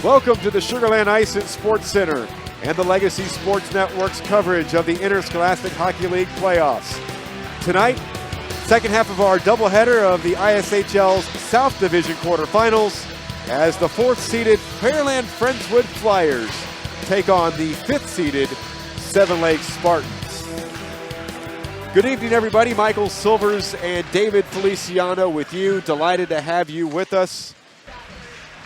Welcome to the Sugarland Ice and Sports Center and the Legacy Sports Network's coverage of the Interscholastic Hockey League playoffs. Tonight, second half of our doubleheader of the ISHL's South Division quarterfinals as the fourth-seeded Pearland Friendswood Flyers take on the fifth-seeded Seven Lakes Spartans. Good evening, everybody. Michael Silvers and David Feliciano with you. Delighted to have you with us.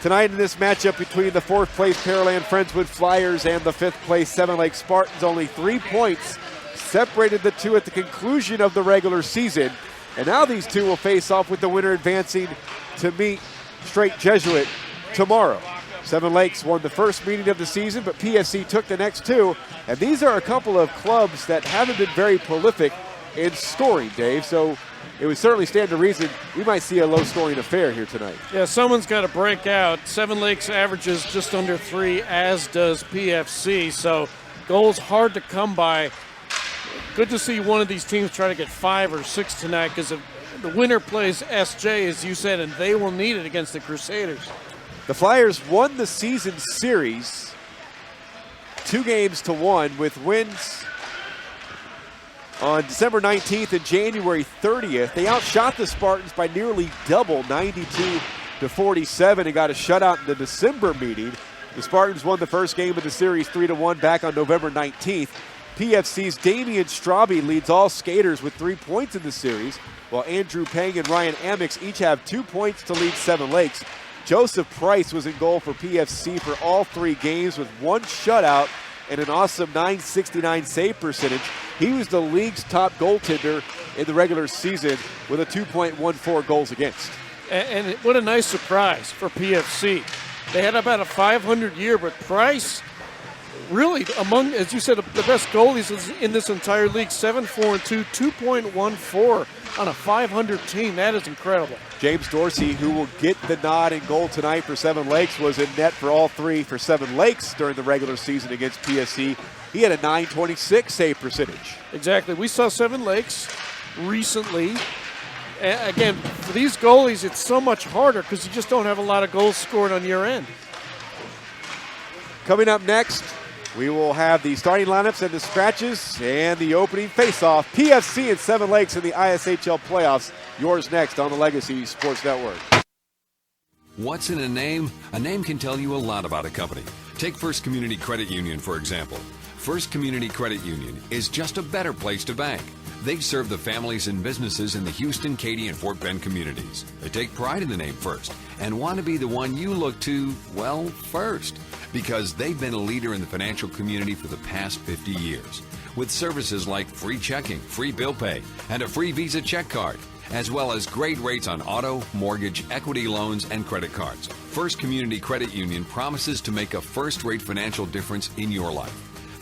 Tonight in this matchup between the fourth-place Pearland Friendswood Flyers and the fifth-place Seven Lakes Spartans, only 3 points separated the two at the conclusion of the regular season. And now these two will face off with the winner advancing to meet Straight Jesuit tomorrow. Seven Lakes won the first meeting of the season, but PFC took the next two. And these are a couple of clubs that haven't been very prolific in scoring, Dave. So it would certainly stand to reason we might see a low-scoring affair here tonight. Yeah, someone's got to break out. Seven Lakes averages just under 3, as does PFC. So goals hard to come by. Good to see one of these teams try to get 5 or 6 tonight, because the winner plays SJ, as you said, and they will need it against the Crusaders. The Flyers won the season series 2-1 with wins on December 19th and January 30th. They outshot the Spartans by nearly double, 92-47, and got a shutout in the December meeting. The Spartans won the first game of the series 3-1 back on November 19th. PFC's Damian Straube leads all skaters with 3 points in the series, while Andrew Pang and Ryan Amex each have 2 points to lead Seven Lakes. Joseph Price was in goal for PFC for all 3 games with 1 shutout and an awesome .969 save percentage. He was the league's top goaltender in the regular season with a 2.14 goals against. And what a nice surprise for PFC. They had about a 500 year, but Price really among, as you said, the best goalies in this entire league. 7-4-2, 2.14 on a 500 team. That is incredible. James Dorsey, who will get the nod in goal tonight for Seven Lakes, was in net for all 3 for Seven Lakes during the regular season against PSC. He had a .926 save percentage. Exactly. We saw Seven Lakes recently. Again, for these goalies, it's so much harder because you just don't have a lot of goals scored on your end. Coming up next, we will have the starting lineups and the scratches and the opening face-off. PFC and Seven Lakes in the ISHL playoffs. Yours next on the Legacy Sports Network. What's in a name? A name can tell you a lot about a company. Take First Community Credit Union, for example. First Community Credit Union is just a better place to bank. They serve the families and businesses in the Houston, Katy, and Fort Bend communities. They take pride in the name First and want to be the one you look to, well, first, because they've been a leader in the financial community for the past 50 years. With services like free checking, free bill pay, and a free Visa check card, as well as great rates on auto, mortgage, equity loans, and credit cards. First Community Credit Union promises to make a first-rate financial difference in your life.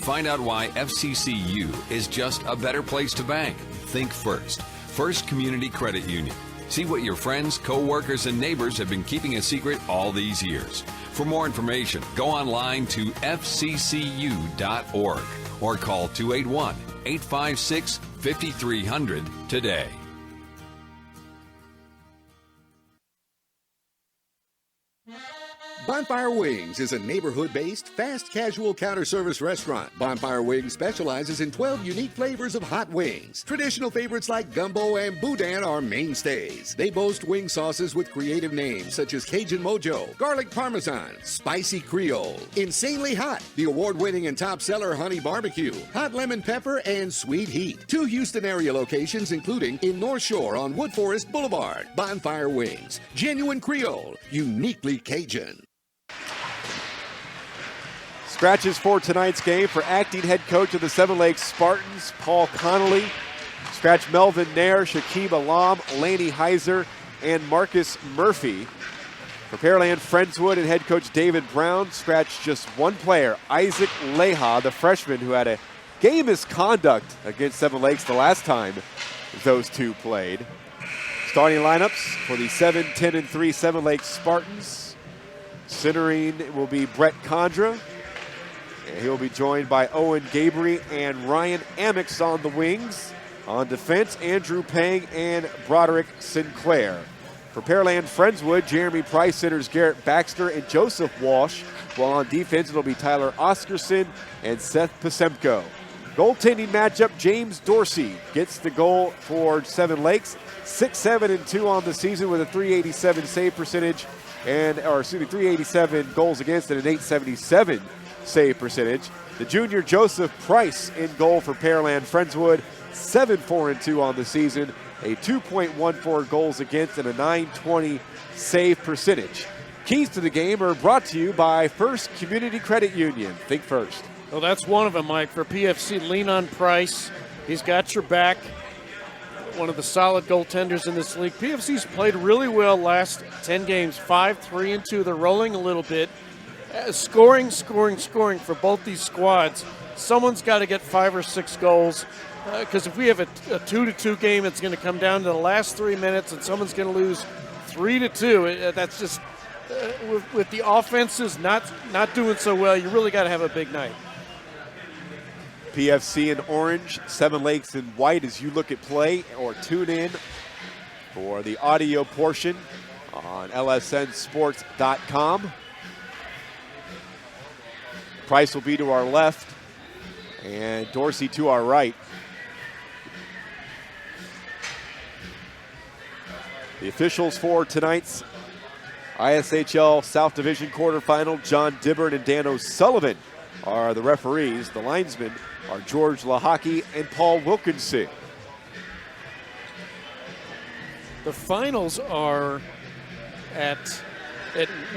Find out why FCCU is just a better place to bank. Think First. First Community Credit Union. See what your friends, co-workers, and neighbors have been keeping a secret all these years. For more information, go online to fccu.org or call 281-856-5300 today. Bonfire Wings is a neighborhood-based, fast casual counter-service restaurant. Bonfire Wings specializes in 12 unique flavors of hot wings. Traditional favorites like gumbo and boudin are mainstays. They boast wing sauces with creative names such as Cajun Mojo, Garlic Parmesan, Spicy Creole, Insanely Hot, the award-winning and top seller Honey Barbecue, Hot Lemon Pepper, and Sweet Heat. 2 Houston area locations including in North Shore on Wood Forest Boulevard. Bonfire Wings, genuine Creole, uniquely Cajun. Scratches for tonight's game for acting head coach of the Seven Lakes Spartans, Paul Connolly. Scratch Melvin Nair, Shakib Alam, Laney Heiser, and Marcus Murphy. For Pearland Friendswood and head coach David Brown, scratch just one player, Isaac Leha, the freshman who had a game misconduct against Seven Lakes the last time those two played. Starting lineups for the 7-10-3 Seven Lakes Spartans. Centering will be Brett Condra. He'll be joined by Owen Gabry and Ryan Amex on the wings. On defense, Andrew Pang and Broderick Sinclair. For Pearland Friendswood, Jeremy Price centers Garrett Baxter and Joseph Walsh, while on defense it'll be Tyler Oscarson and Seth Pasemko. Goaltending matchup, James Dorsey gets the goal for Seven Lakes, 6-7-2 on the season with a .387 save percentage, 387 goals against and an .877 save percentage. The junior Joseph Price in goal for Pearland Friendswood, 7-4-2 on the season, a 2.14 goals against and a .920 save percentage. Keys to the game are brought to you by First Community Credit Union. Think first. Well, that's one of them, Mike. For PFC, lean on Price. He's got your back. One of the solid goaltenders in this league. PFC's played really well last 10 games, 5-3-2. They're rolling a little bit. Scoring for both these squads. Someone's got to get 5 or 6 goals. Because if we have a 2-2 game, it's going to come down to the last 3 minutes, and someone's going to lose 3-2. That's just with the offenses not doing so well. You really got to have a big night. PFC in orange, Seven Lakes in white as you look at play or tune in for the audio portion on lsnsports.com. Price will be to our left and Dorsey to our right. The officials for tonight's ISHL South Division quarterfinal, John Dibbern and Dan O'Sullivan are the referees. The linesmen are George Lahaki and Paul Wilkinson. The finals are at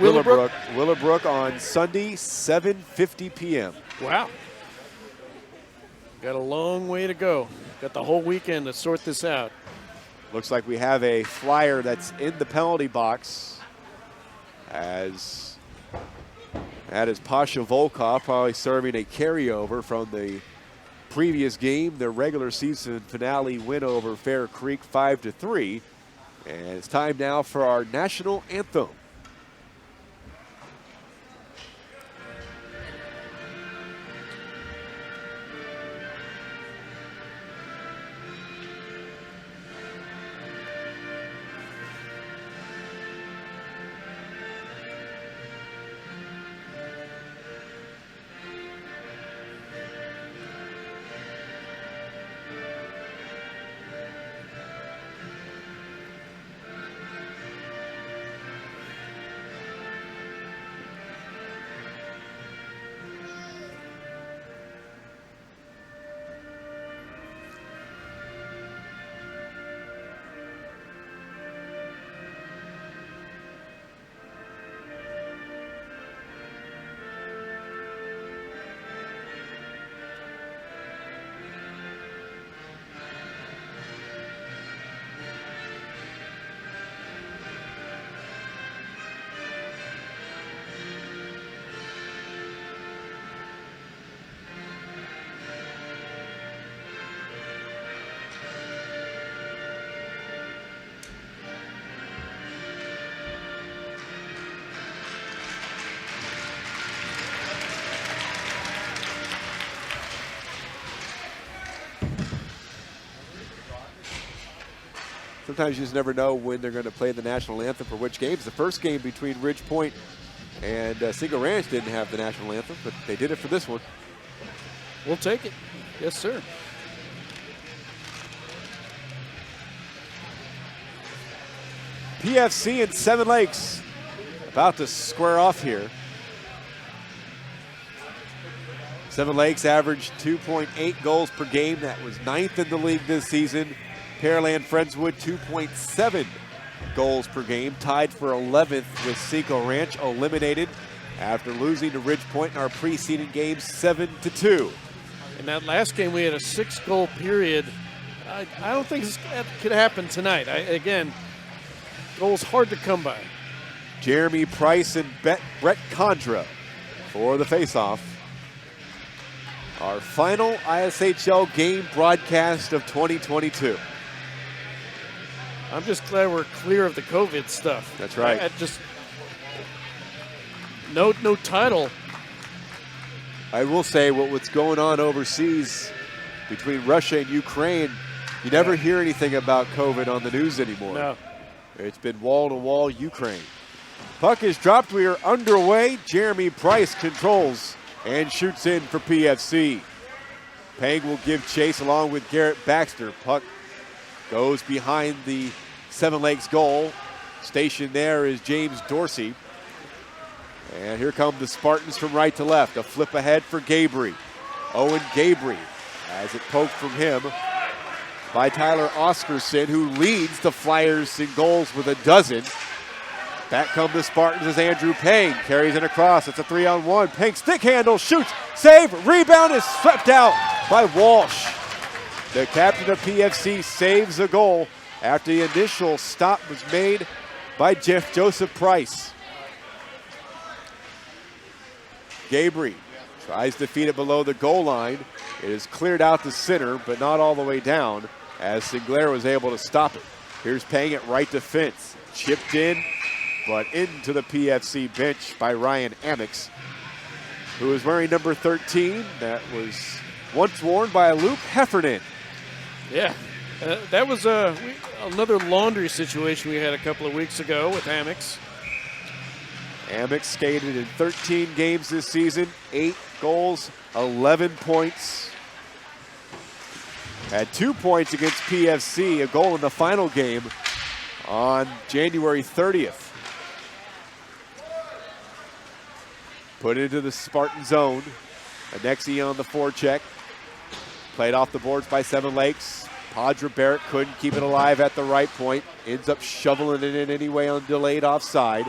Willowbrook. Willowbrook on Sunday, 7:50 p.m. Wow. Got a long way to go. Got the whole weekend to sort this out. Looks like we have a flyer that's in the penalty box as that is Pasha Volkov, probably serving a carryover from the previous game, their regular season finale win over Fair Creek 5-3. And it's time now for our national anthem. Sometimes you just never know when they're going to play the national anthem for which games. The first game between Ridge Point and Seagull Ranch didn't have the national anthem, but they did it for this one. We'll take it. Yes, sir. PFC and Seven Lakes about to square off here. Seven Lakes averaged 2.8 goals per game. That was 9th in the league this season. Pearland Friendswood, 2.7 goals per game, tied for 11th with Seco Ranch, eliminated after losing to Ridge Point in our preceding game 7-2. In that last game, we had a 6-goal period. I don't think that could happen tonight. Again, goals hard to come by. Jeremy Price and Brett Condra for the faceoff. Our final ISHL game broadcast of 2022. I'm just glad we're clear of the COVID stuff. That's right. No title. I will say what's going on overseas between Russia and Ukraine, you never hear anything about COVID on the news anymore. No. It's been wall-to-wall Ukraine. Puck is dropped. We are underway. Jeremy Price controls and shoots in for PFC. Pang will give chase along with Garrett Baxter. Puck goes behind the Seven Lakes goal. Stationed there is James Dorsey. And here come the Spartans from right to left. A flip ahead for Gabry. Owen Gabry has it poked from him by Tyler Oscarson, who leads the Flyers in goals with a dozen. Back come the Spartans as Andrew Pang carries it across. It's a 3-on-1. Pang stick handle, shoots, save, rebound is swept out by Walsh. The captain of PFC saves a goal after the initial stop was made by Joseph Price. Gabry tries to feed it below the goal line. It is cleared out the center, but not all the way down, as Sinclair was able to stop it. Here's Pang at right defense. Chipped in, but into the PFC bench by Ryan Amex, who is wearing number 13. That was once worn by Luke Heffernan. Yeah, that was another laundry situation we had a couple of weeks ago with Amex. Amex skated in 13 games this season, 8 goals, 11 points. Had 2 points against PFC, a goal in the final game on January 30th. Put into the Spartan zone. Anexi on the forecheck. Played off the boards by Seven Lakes. Padra Barrett couldn't keep it alive at the right point. Ends up shoveling it in anyway on delayed offside.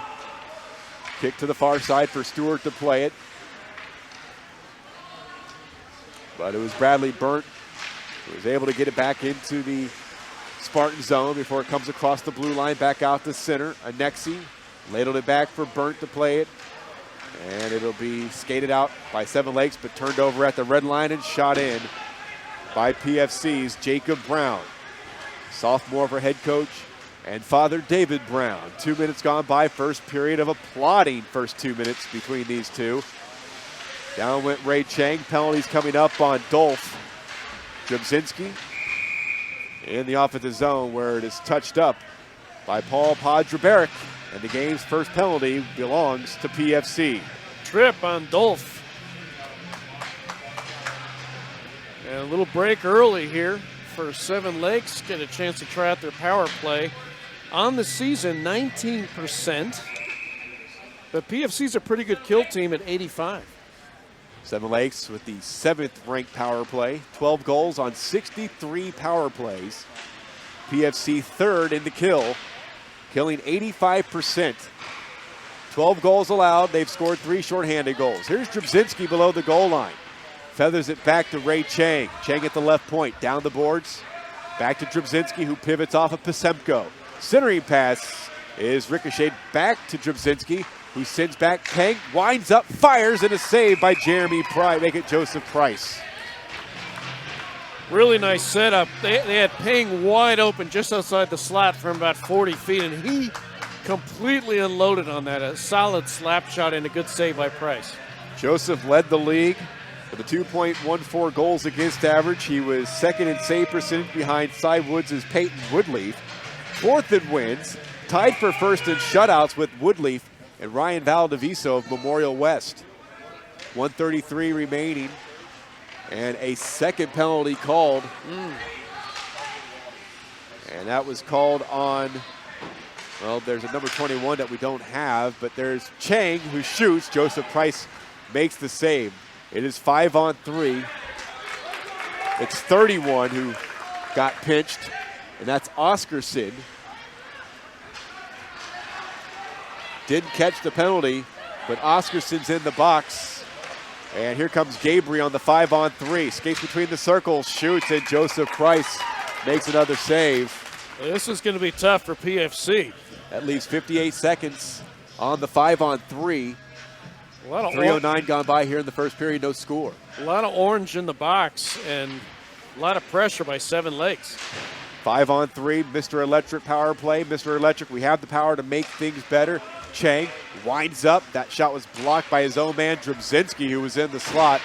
Kick to the far side for Stewart to play it. But it was Bradley Burnt who was able to get it back into the Spartan zone before it comes across the blue line back out to center. Anexi ladled it back for Burnt to play it. And it'll be skated out by Seven Lakes, but turned over at the red line and shot in by PFC's Jacob Brown. Sophomore for head coach and father David Brown. 2 minutes gone by, first period of applauding first 2 minutes between these two. Down went Ray Chang. Penalties coming up on Dolph Drbzinski in the offensive zone, where it is touched up by Paul Podraberic. And the game's first penalty belongs to PFC. Trip on Dolph. And a little break early here for Seven Lakes. Get a chance to try out their power play. On the season, 19%. But PFC's a pretty good kill team at 85. Seven Lakes with the 7th ranked power play. 12 goals on 63 power plays. PFC third in the kill, killing 85%. 12 goals allowed. They've scored 3 shorthanded goals. Here's Drbzinski below the goal line. Feathers it back to Ray Chang. Chang at the left point. Down the boards. Back to Drbzinski, who pivots off of Pasemko. Centering pass is ricocheted back to Drbzinski, who sends back Pang, winds up, fires, and a save by Jeremy Price. Make it Joseph Price. Really nice setup. They had Pang wide open just outside the slot from about 40 feet, and he completely unloaded on that. A solid slap shot and a good save by Price. Joseph led the league with a 2.14 goals against average. He was second in save percentage behind Cy Woods' Peyton Woodleaf. Fourth in wins, tied for first in shutouts with Woodleaf and Ryan Valdiviso of Memorial West. 1:33 remaining, and a second penalty called. And that was called on, well, there's a number 21 that we don't have, but there's Chang who shoots. Joseph Price makes the save. It is 5-on-3. It's 31 who got pinched, and that's Oscarson. Didn't catch the penalty, but Oscarson's in the box. And here comes Gabry on the 5-on-3. Skates between the circles, shoots, and Joseph Price makes another save. This is going to be tough for PFC. That leaves 58 seconds on the 5-on-3. 3:09 gone by here in the first period, no score. A lot of orange in the box and a lot of pressure by Seven Lakes. 5-on-3, Mr. Electric power play. Mr. Electric, we have the power to make things better. Chang winds up. That shot was blocked by his own man, Drbzinski, who was in the slot.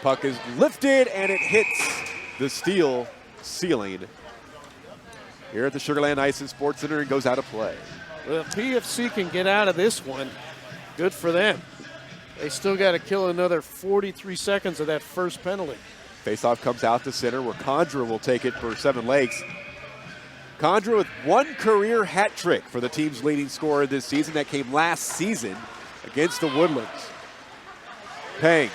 Puck is lifted, and it hits the steel ceiling here at the Sugar Land Ice and Sports Center and goes out of play. Well, if PFC can get out of this one, good for them. They still got to kill another 43 seconds of that first penalty. Faceoff comes out to center where Condra will take it for Seven Lakes. Condra with one career hat trick for the team's leading scorer this season. That came last season against the Woodlands. Pang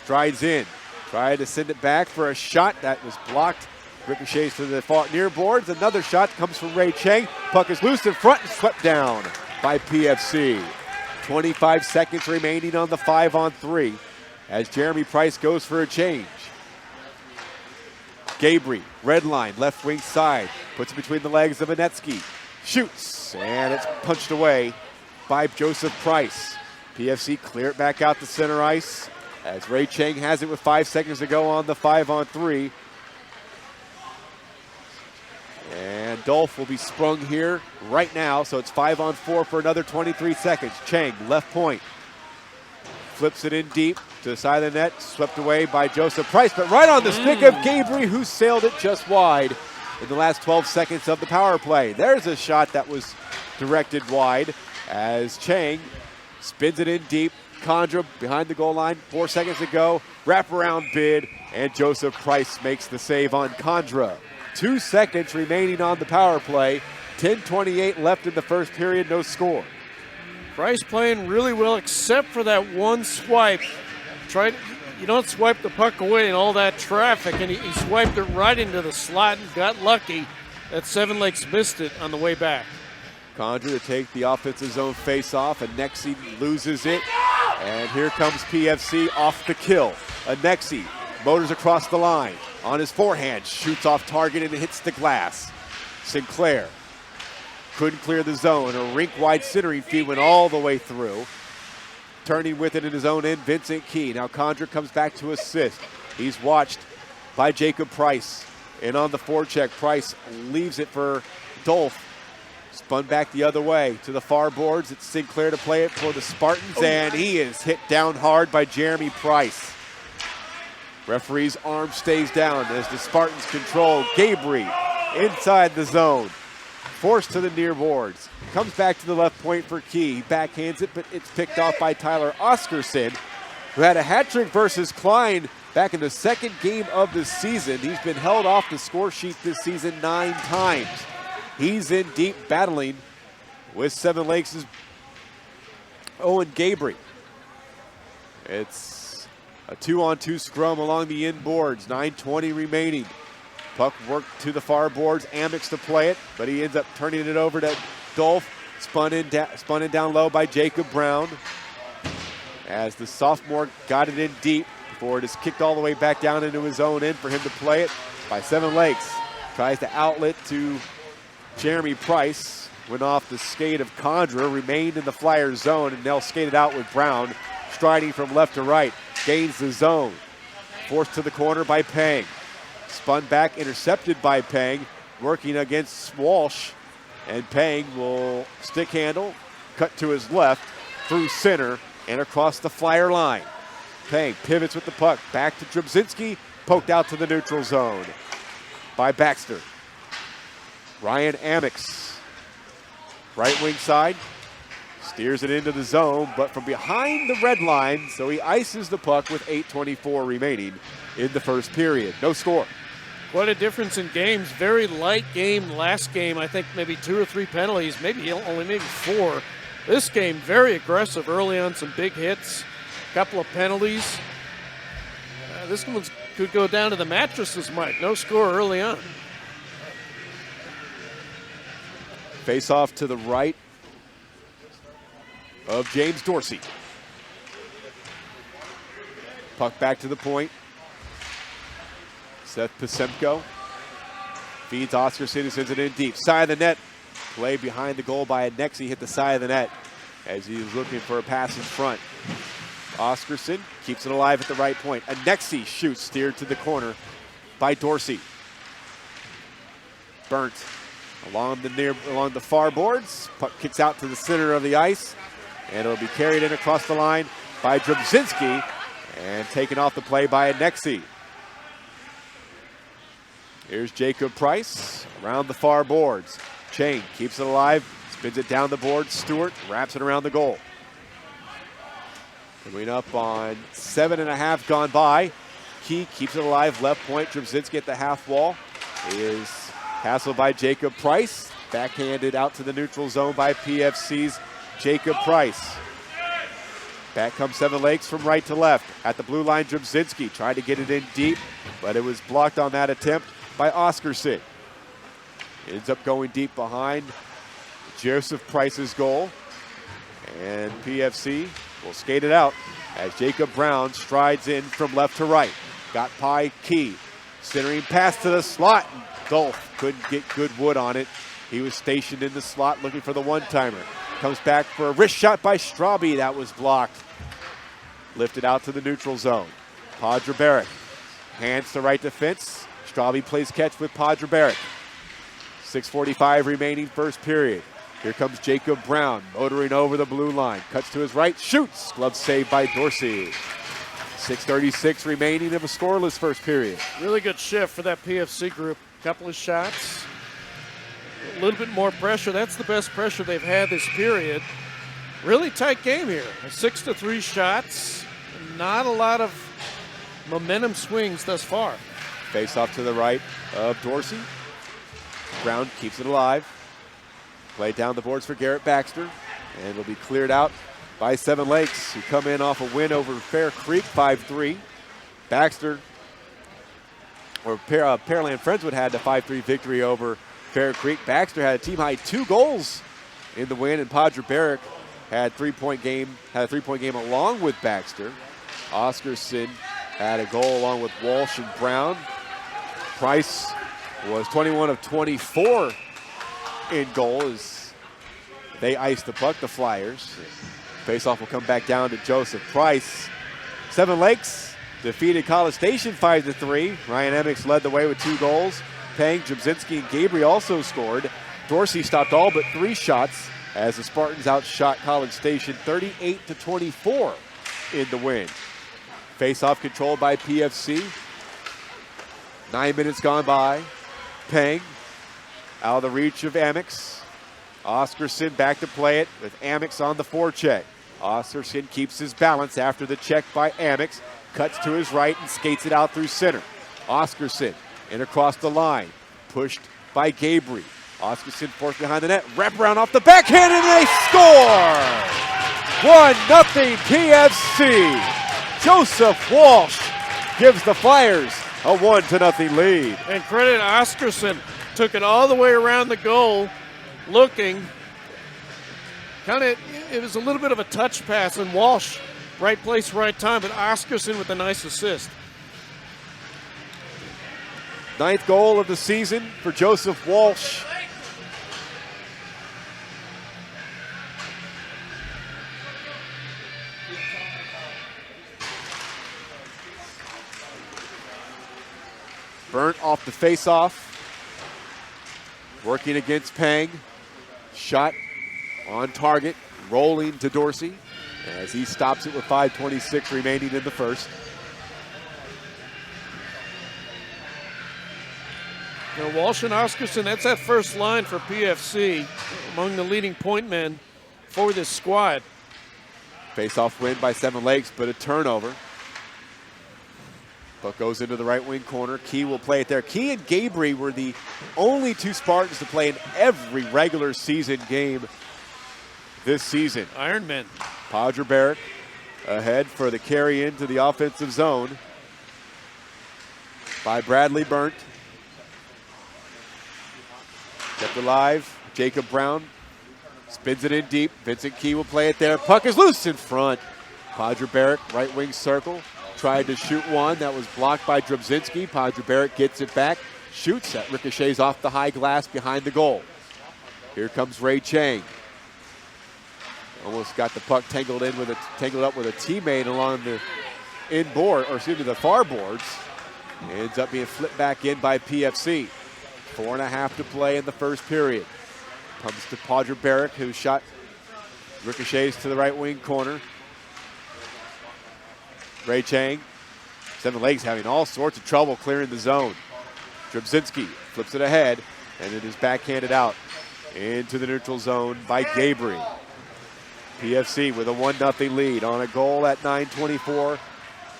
strides in, tried to send it back for a shot that was blocked. Ricochets to the far near boards. Another shot comes from Ray Chang. Puck is loose in front and swept down by PFC. 25 seconds remaining on the 5-on-3 as Jeremy Price goes for a change. Gabriel, red line, left wing side, puts it between the legs of Anetsky. Shoots, and it's punched away by Joseph Price. PFC clear it back out to center ice as Ray Chang has it with 5 seconds to go on the 5-on-3. And Dolph will be sprung here right now, so it's 5-on-4 for another 23 seconds. Chang, left point, flips it in deep to the side of the net, swept away by Joseph Price, but right on the stick of Gabriel, who sailed it just wide in the last 12 seconds of the power play. There's a shot that was directed wide as Chang spins it in deep. Condra behind the goal line, 4 seconds to go, wraparound bid, and Joseph Price makes the save on Condra. 2 seconds remaining on the power play, 10:28 left in the first period, no score. Price playing really well except for that one swipe. You don't swipe the puck away in all that traffic, and he swiped it right into the slot and got lucky that Seven Lakes missed it on the way back. Condra to take the offensive zone face-off. Anexi loses it, and here comes PFC off the kill. Anexi motors across the line. On his forehand, shoots off target and hits the glass. Sinclair couldn't clear the zone. A rink-wide centering feed went all the way through. Turning with it in his own end, Vincent Key. Now Condra comes back to assist. He's watched by Jacob Price. And on the forecheck, Price leaves it for Dolph. Spun back the other way to the far boards. It's Sinclair to play it for the Spartans, and he is hit down hard by Jeremy Price. Referee's arm stays down as the Spartans control. Gabriel inside the zone. Forced to the near boards. Comes back to the left point for Key. He backhands it, but it's picked off by Tyler Oscarson, who had a hat trick versus Klein back in the second game of the season. He's been held off the score sheet this season 9 times. He's in deep battling with Seven Lakes' Owen Gabriel. It's a 2-on-2 scrum along the end boards. 9:20 remaining. Puck worked to the far boards. Amex to play it, but he ends up turning it over to Dolph. Spun in down low by Jacob Brown as the sophomore got it in deep before it is kicked all the way back down into his own end for him to play it by Seven Lakes. Tries to outlet to Jeremy Price. Went off the skate of Condra, remained in the Flyers zone, and Nell skated out with Brown, striding from left to right. Gains the zone. Forced to the corner by Pang. Spun back, intercepted by Pang, working against Walsh. And Pang will stick handle, cut to his left, through center, and across the Flyer line. Pang pivots with the puck, back to Drabzinski, poked out to the neutral zone by Baxter. Ryan Amex, right wing side, steers it into the zone, but from behind the red line, so he ices the puck with 8:24 remaining in the first period. No score. What a difference in games. Very light game last game. I think maybe 2 or 3 penalties, maybe 4. This game, very aggressive early on, some big hits, a couple of penalties. This one could go down to the mattresses, Mike. No score early on. Face off to the right of James Dorsey. Puck back to the point. Seth Pasemko feeds Oscarson, who sends it in deep. Side of the net. Play behind the goal by Anexi. Hit the side of the net as he was looking for a pass in front. Oscarson keeps it alive at the right point. Anexi shoots, steered to the corner by Dorsey. Burnt along the far boards. Puck kicks out to the center of the ice, and it'll be carried in across the line by Drabzinski and taken off the play by Anexi. Here's Jacob Price around the far boards. Chang keeps it alive, spins it down the board. Stewart wraps it around the goal. Coming up on 7.5 gone by. Key keeps it alive, left point. Drabzinski at the half wall. Is hassled by Jacob Price. Backhanded out to the neutral zone by PFC's Jacob Price. Back comes Seven Lakes from right to left. At the blue line, Drabzinski tried to get it in deep, but it was blocked on that attempt by Oscarson. Ends up going deep behind Joseph Price's goal. And PFC will skate it out as Jacob Brown strides in from left to right. Got by Key. Centering pass to the slot. Dolph couldn't get good wood on it. He was stationed in the slot looking for the one-timer. Comes back for a wrist shot by Straube. That was blocked. Lifted out to the neutral zone. Podra-Barrett. Hands to right defense. Straube plays catch with Podra-Barrett. 6:45 remaining first period. Here comes Jacob Brown motoring over the blue line. Cuts to his right, shoots. Glove saved by Dorsey. 6:36 remaining of a scoreless first period. Really good shift for that PFC group. Couple of shots. A little bit more pressure. That's the best pressure they've had this period. Really tight game here. 6-3 shots. Not a lot of momentum swings thus far. Face off to the right of Dorsey. Brown keeps it alive. Play down the boards for Garrett Baxter. And it'll be cleared out by Seven Lakes, who come in off a win over Fair Creek 5-3. Baxter, or Pearland Friendswood had the 5-3 victory over Fair Creek. Baxter had a team-high 2 goals in the win, and Podra-Barrett had a three-point game along with Baxter. Oscarson had a goal along with Walsh and Brown. Price was 21 of 24 in goal as they iced the puck, the Flyers. Faceoff will come back down to Joseph Price. Seven Lakes defeated College Station 5-3. Ryan Emmix led the way with 2 goals. Pang, Drabzinski, and Gabriel also scored. Dorsey stopped all but 3 shots as the Spartans outshot College Station 38-24 in the win. Faceoff controlled by PFC. 9 minutes gone by. Pang out of the reach of Emmix. Oscarson back to play it with Emmix on the forecheck. Oscarson keeps his balance after the check by Emmix. Cuts to his right and skates it out through center. Oscarson in across the line. Pushed by Gabriel. Oscarson forced behind the net. Wraparound off the backhand and they score! 1-0 PFC. Joseph Walsh gives the Flyers a 1-0 lead. And credit Oscarson. Took it all the way around the goal. Looking. It was a little bit of a touch pass, and Walsh, right place, right time, but Oscarson with a nice assist. 9th goal of the season for Joseph Walsh. Burnt off the face-off. Working against Pang. Shot on target, rolling to Dorsey as he stops it with 5:26 remaining in the first. Now Walsh and Oscarson, that's that first line for PFC, among the leading point men for this squad. Face-off win by Seven Lakes, but a turnover. Puck goes into the right wing corner. Key will play it there. Key and Gabriel were the only 2 Spartans to play in every regular season game this season. Ironmen. Podra-Barrett ahead for the carry into the offensive zone by Bradley Burnt. Kept alive. Jacob Brown spins it in deep. Vincent Key will play it there. Puck is loose in front. Podra-Barrett, right wing circle. Tried to shoot one. That was blocked by Drabzinski. Podra-Barrett gets it back. Shoots. That ricochets off the high glass behind the goal. Here comes Ray Chang. Almost got the puck tangled up with a teammate along the the far boards. Ends up being flipped back in by PFC. 4.5 to play in the first period. Comes to Podra-Barrett, who shot ricochets to the right wing corner. Ray Chang. Seven Lakes having all sorts of trouble clearing the zone. Drabzinski flips it ahead, and it is backhanded out into the neutral zone by Gabriel. PFC with a 1-0 lead on a goal at 9:24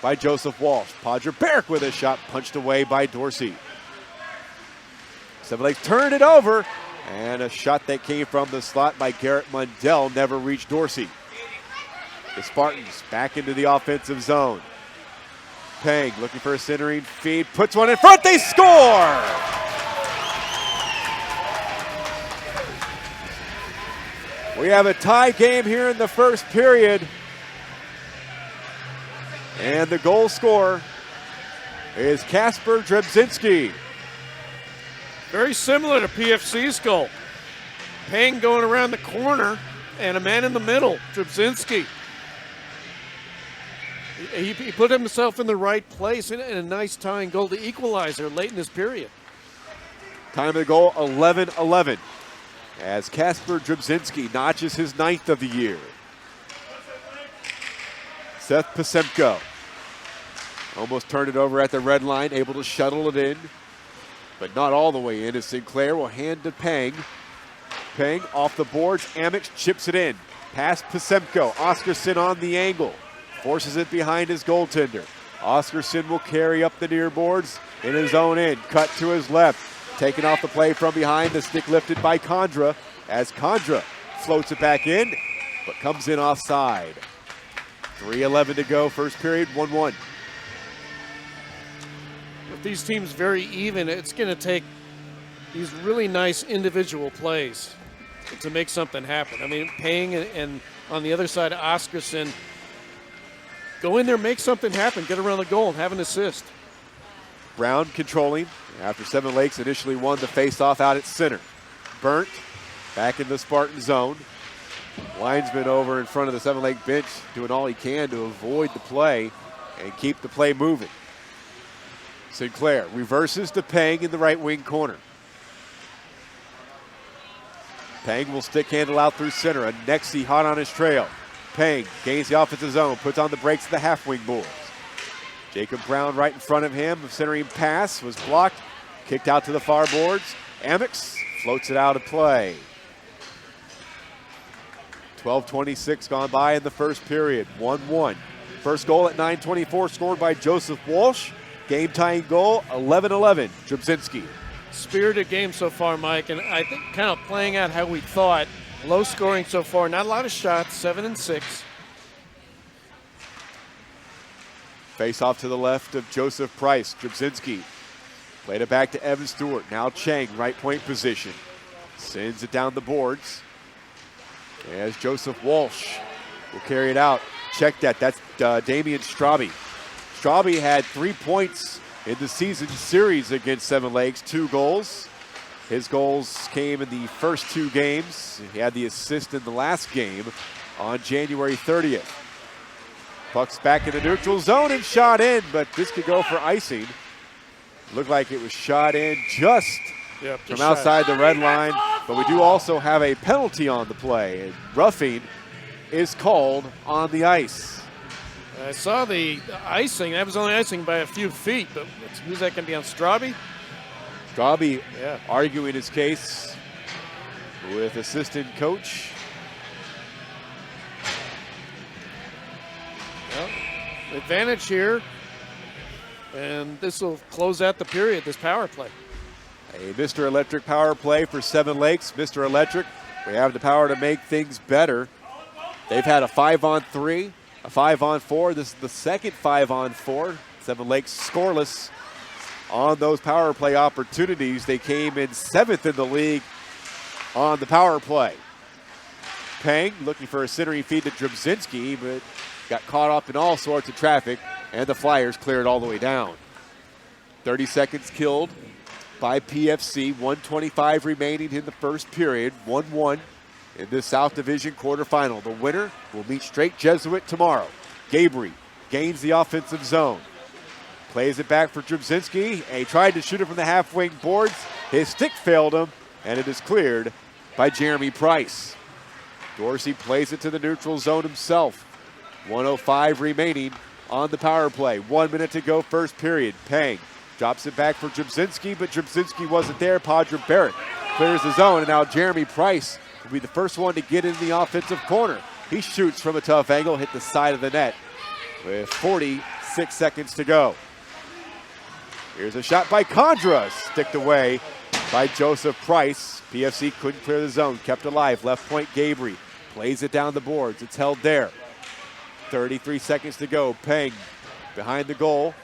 by Joseph Walsh. Podger Barrick with a shot punched away by Dorsey. Seven Lakes turned it over, and a shot that came from the slot by Garrett Mundell never reached Dorsey. The Spartans back into the offensive zone. Peng looking for a centering feed, puts one in front, they score! We have a tie game here in the first period. And the goal scorer is Kasper Drabzinski. Very similar to PFC's goal. Peng going around the corner and a man in the middle, Drabzinski. He put himself in the right place and a nice tying goal, the equalizer late in this period. Time of the goal, 11-11. As Kasper Drabzinski notches his 9th of the year. Seth Pasemko almost turned it over at the red line, able to shuttle it in, but not all the way in as Sinclair will hand to Peng. Peng off the boards, Amix chips it in. Past Pasemko, Oscarson on the angle. Forces it behind his goaltender. Oscarson will carry up the near boards in his own end. Cut to his left. Taken off the play from behind. The stick lifted by Condra as Condra floats it back in, but comes in offside. 3:11 to go, first period, 1-1. With these teams very even, it's going to take these really nice individual plays to make something happen. I mean, Peng and on the other side, Oscarson, go in there, make something happen, get around the goal, and have an assist. Brown controlling after Seven Lakes initially won the faceoff out at center. Burnt back in the Spartan zone. Linesman over in front of the Seven Lake bench doing all he can to avoid the play and keep the play moving. Sinclair reverses to Peng in the right wing corner. Peng will stick handle out through center. A Nexi hot on his trail. Peng gains the offensive zone, puts on the brakes of the half-wing Bulls. Jacob Brown right in front of him. A centering pass was blocked, kicked out to the far boards. Amix floats it out of play. 12:26 gone by in the first period, 1-1. First goal at 9:24 scored by Joseph Walsh. Game-tying goal, 11-11, Drabzinski. Spirited game so far, Mike, and I think kind of playing out how we thought. Low scoring so far, not a lot of shots, 7-6. Face off to the left of Joseph Price. Drabzinski played it back to Evan Stewart. Now Chang, right point position. Sends it down the boards. As Joseph Walsh will carry it out. Check that. That's Damian Straube. Straube had 3 points in the season series against Seven Lakes, 2 goals. His goals came in the first 2 games. He had the assist in the last game on January 30th. Puck's back in the neutral zone and shot in, but this could go for icing. Looked like it was shot in just from outside the red line, but we do also have a penalty on the play. And roughing is called on the ice. I saw the icing. That was only icing by a few feet, but who's that going to be on, Straube? Straube arguing his case with assistant coach. Well, advantage here, and this will close out the period, this power play. A Mr. Electric power play for Seven Lakes. Mr. Electric, we have the power to make things better. They've had a 5-on-3, a 5-on-4. This is the second 5-on-4. Seven Lakes scoreless on those power play opportunities. They came in 7th in the league on the power play. Peng looking for a centering feed to Drabzinski, but got caught up in all sorts of traffic, and the Flyers cleared all the way down. 30 seconds killed by PFC. 1:25 remaining in the first period. 1-1 in this South Division quarterfinal. The winner will meet Straight Jesuit tomorrow. Gabriel gains the offensive zone. Plays it back for Drabzinski, and he tried to shoot it from the half-wing boards. His stick failed him, and it is cleared by Jeremy Price. Dorsey plays it to the neutral zone himself. 1:05 remaining on the power play. 1 minute to go, first period. Peng Drops it back for Drzymczynski, but Drzymczynski wasn't there. Padre Barrett clears the zone, and now Jeremy Price will be the first one to get in the offensive corner. He shoots from a tough angle, hit the side of the net with 46 seconds to go. Here's a shot by Condra, sticked away by Joseph Price. PFC couldn't clear the zone, kept alive. Left point, Gabriel plays it down the boards. It's held there. 33 seconds to go. Peng behind the goal.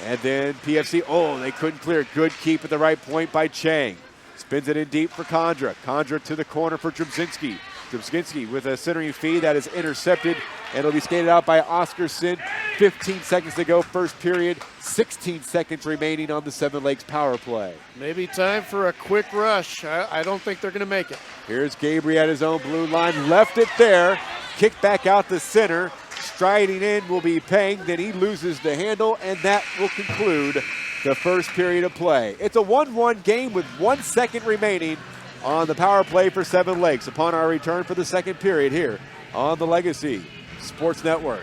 And then PFC, they couldn't clear. Good keep at the right point by Chang. Spins it in deep for Condra. Condra to the corner for Drzymczynski. Drzymczynski with a centering feed that is intercepted, and it'll be skated out by Oscarson. 15 seconds to go, first period. 16 seconds remaining on the Seven Lakes power play. Maybe time for a quick rush. I don't think they're going to make it. Here's Gabriel at his own blue line. Left it there. Kick back out the center. Striding in will be Peng. Then he loses the handle, and that will conclude the first period of play. It's a 1-1 game with 1 second remaining on the power play for Seven Lakes upon our return for the second period here on the Legacy Sports Network.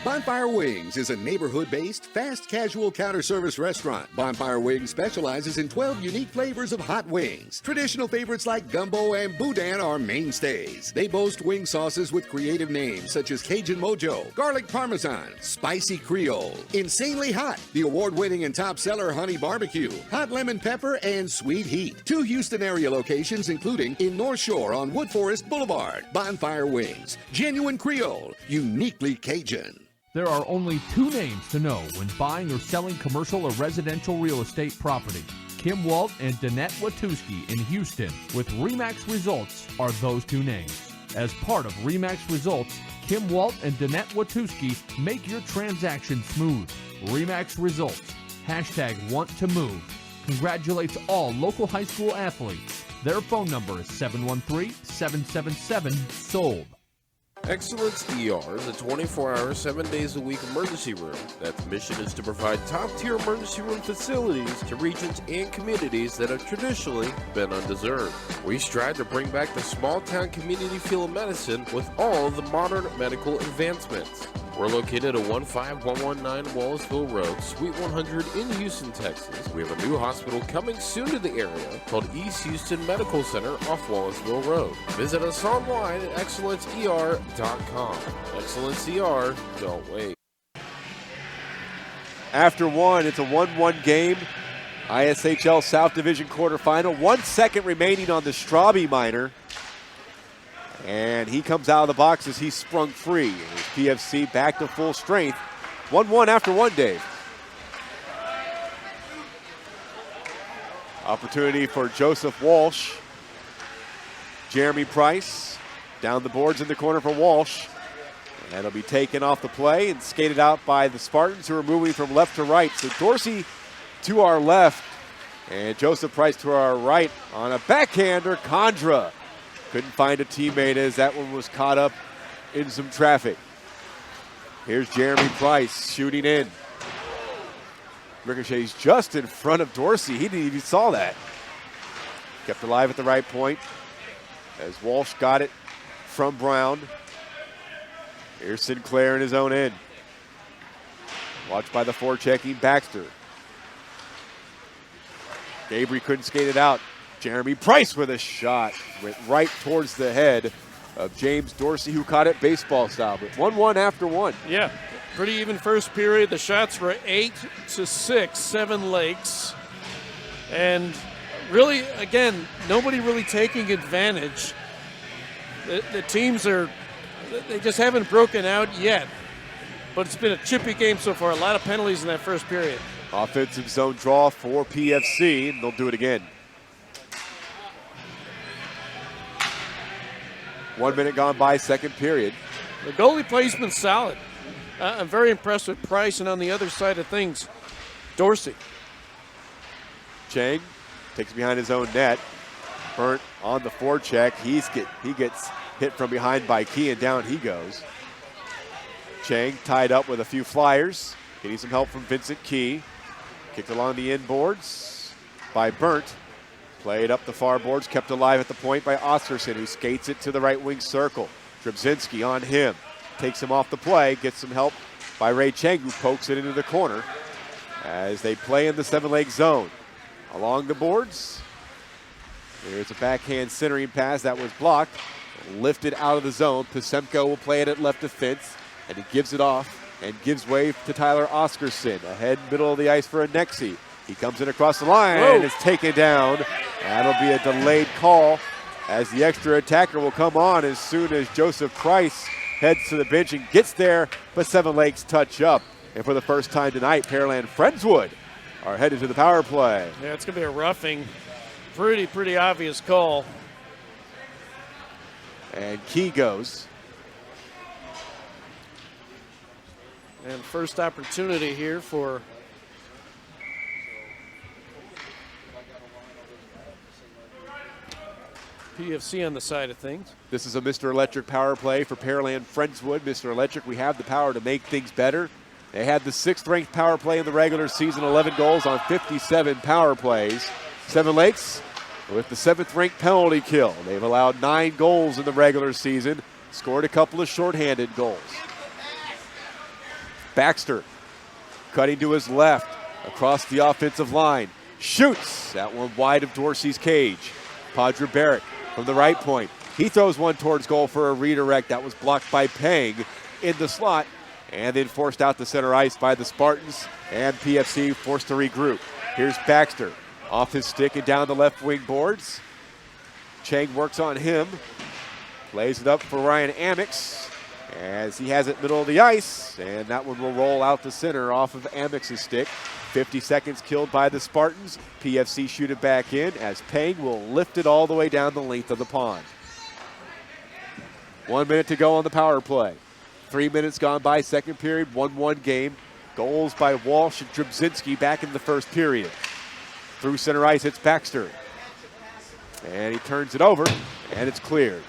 Bonfire Wings is a neighborhood-based, fast casual counter-service restaurant. Bonfire Wings specializes in 12 unique flavors of hot wings. Traditional favorites like gumbo and boudin are mainstays. They boast wing sauces with creative names such as Cajun Mojo, Garlic Parmesan, Spicy Creole, Insanely Hot, the award-winning and top seller Honey Barbecue, Hot Lemon Pepper, and Sweet Heat. 2 Houston area locations including in North Shore on Wood Forest Boulevard. Bonfire Wings, genuine Creole, uniquely Cajun. There are only 2 names to know when buying or selling commercial or residential real estate property. Kim Walt and Danette Watuski in Houston with RE/MAX Results are those 2 names. As part of RE/MAX Results, Kim Walt and Danette Watuski make your transaction smooth. RE/MAX Results, #WantToMove. Congratulates all local high school athletes. Their phone number is 713-777-SOLD. Excellence ER is a 24-hour, 7 days a week emergency room that's mission is to provide top-tier emergency room facilities to regions and communities that have traditionally been undeserved. We strive to bring back the small-town community feel of medicine with all of the modern medical advancements. We're located at 15119 Wallsville Road, Suite 100 in Houston, Texas. We have a new hospital coming soon to the area called East Houston Medical Center off Wallsville Road. Visit us online at excellenceer.com. Excellence ER, don't wait. After one, it's a 1-1 game. ISHL South Division quarterfinal. 1 second remaining on the Straube Minor. And he comes out of the box as he's sprung free. PFC back to full strength. 1-1 after one, Dave. Opportunity for Joseph Walsh. Jeremy Price down the boards in the corner for Walsh. And that'll be taken off the play and skated out by the Spartans, who are moving from left to right. So Dorsey to our left and Joseph Price to our right on a backhander. Condra couldn't find a teammate as that one was caught up in some traffic. Here's Jeremy Price shooting in. Ricochet's just in front of Dorsey. He didn't even saw that. Kept alive at the right point as Walsh got it from Brown. Here's Sinclair in his own end. Watched by the forechecking Baxter. Gabriel couldn't skate it out. Jeremy Price with a shot. Went right towards the head of James Dorsey, who caught it baseball style. But 1-1 after one. Yeah, pretty even first period. The shots were 8-6, Seven Lakes. And really, again, nobody really taking advantage. The teams they just haven't broken out yet. But it's been a chippy game so far. A lot of penalties in that first period. Offensive zone draw for PFC, and they'll do it again. 1 minute gone by, second period. The goalie placement's solid. I'm very impressed with Price, and on the other side of things, Dorsey. Chang takes behind his own net. Burnt on the forecheck. He gets hit from behind by Key, and down he goes. Chang tied up with a few flyers. Getting some help from Vincent Key. Kicked along the inboards by Burnt. Played up the far boards, kept alive at the point by Oscarson, who skates it to the right wing circle. Drzymczynski on him. Takes him off the play, gets some help by Ray Chang, who pokes it into the corner as they play in the 7-leg zone. Along the boards, there's a backhand centering pass that was blocked, lifted out of the zone. Pisemko will play it at left defense, and he gives it off and gives way to Tyler Oscarson. Ahead, middle of the ice for Anexi. He comes in across the line and is taken down. That'll be a delayed call as the extra attacker will come on as soon as Joseph Price heads to the bench and gets there, but 7 Lakes touch up. And for the first time tonight, Pearland Friendswood are headed to the power play. Yeah, it's going to be a roughing. Pretty obvious call. And Key goes. And first opportunity here for PFC on the side of things. This is a Mr. Electric power play for Pearland Friendswood. Mr. Electric, we have the power to make things better. They had the 6th-ranked power play in the regular season, 11 goals on 57 power plays. 7 Lakes with the 7th-ranked penalty kill. They've allowed 9 goals in the regular season, scored a couple of shorthanded goals. Baxter cutting to his left across the offensive line. Shoots that one wide of Dorsey's cage. Padre Barrett from the right point. He throws one towards goal for a redirect that was blocked by Peng in the slot and then forced out to center ice by the Spartans, and PFC forced to regroup. Here's Baxter off his stick and down the left wing boards. Chang works on him. Plays it up for Ryan Amix as he has it middle of the ice, and that one will roll out the center off of Amix's stick. 50 seconds killed by the Spartans. PFC shoot it back in as Peng will lift it all the way down the length of the pond. 1 minute to go on the power play. 3 minutes gone by, second period, 1-1 game. Goals by Walsh and Drubzinski back in the first period. Through center ice, it's Baxter. And he turns it over, and it's cleared.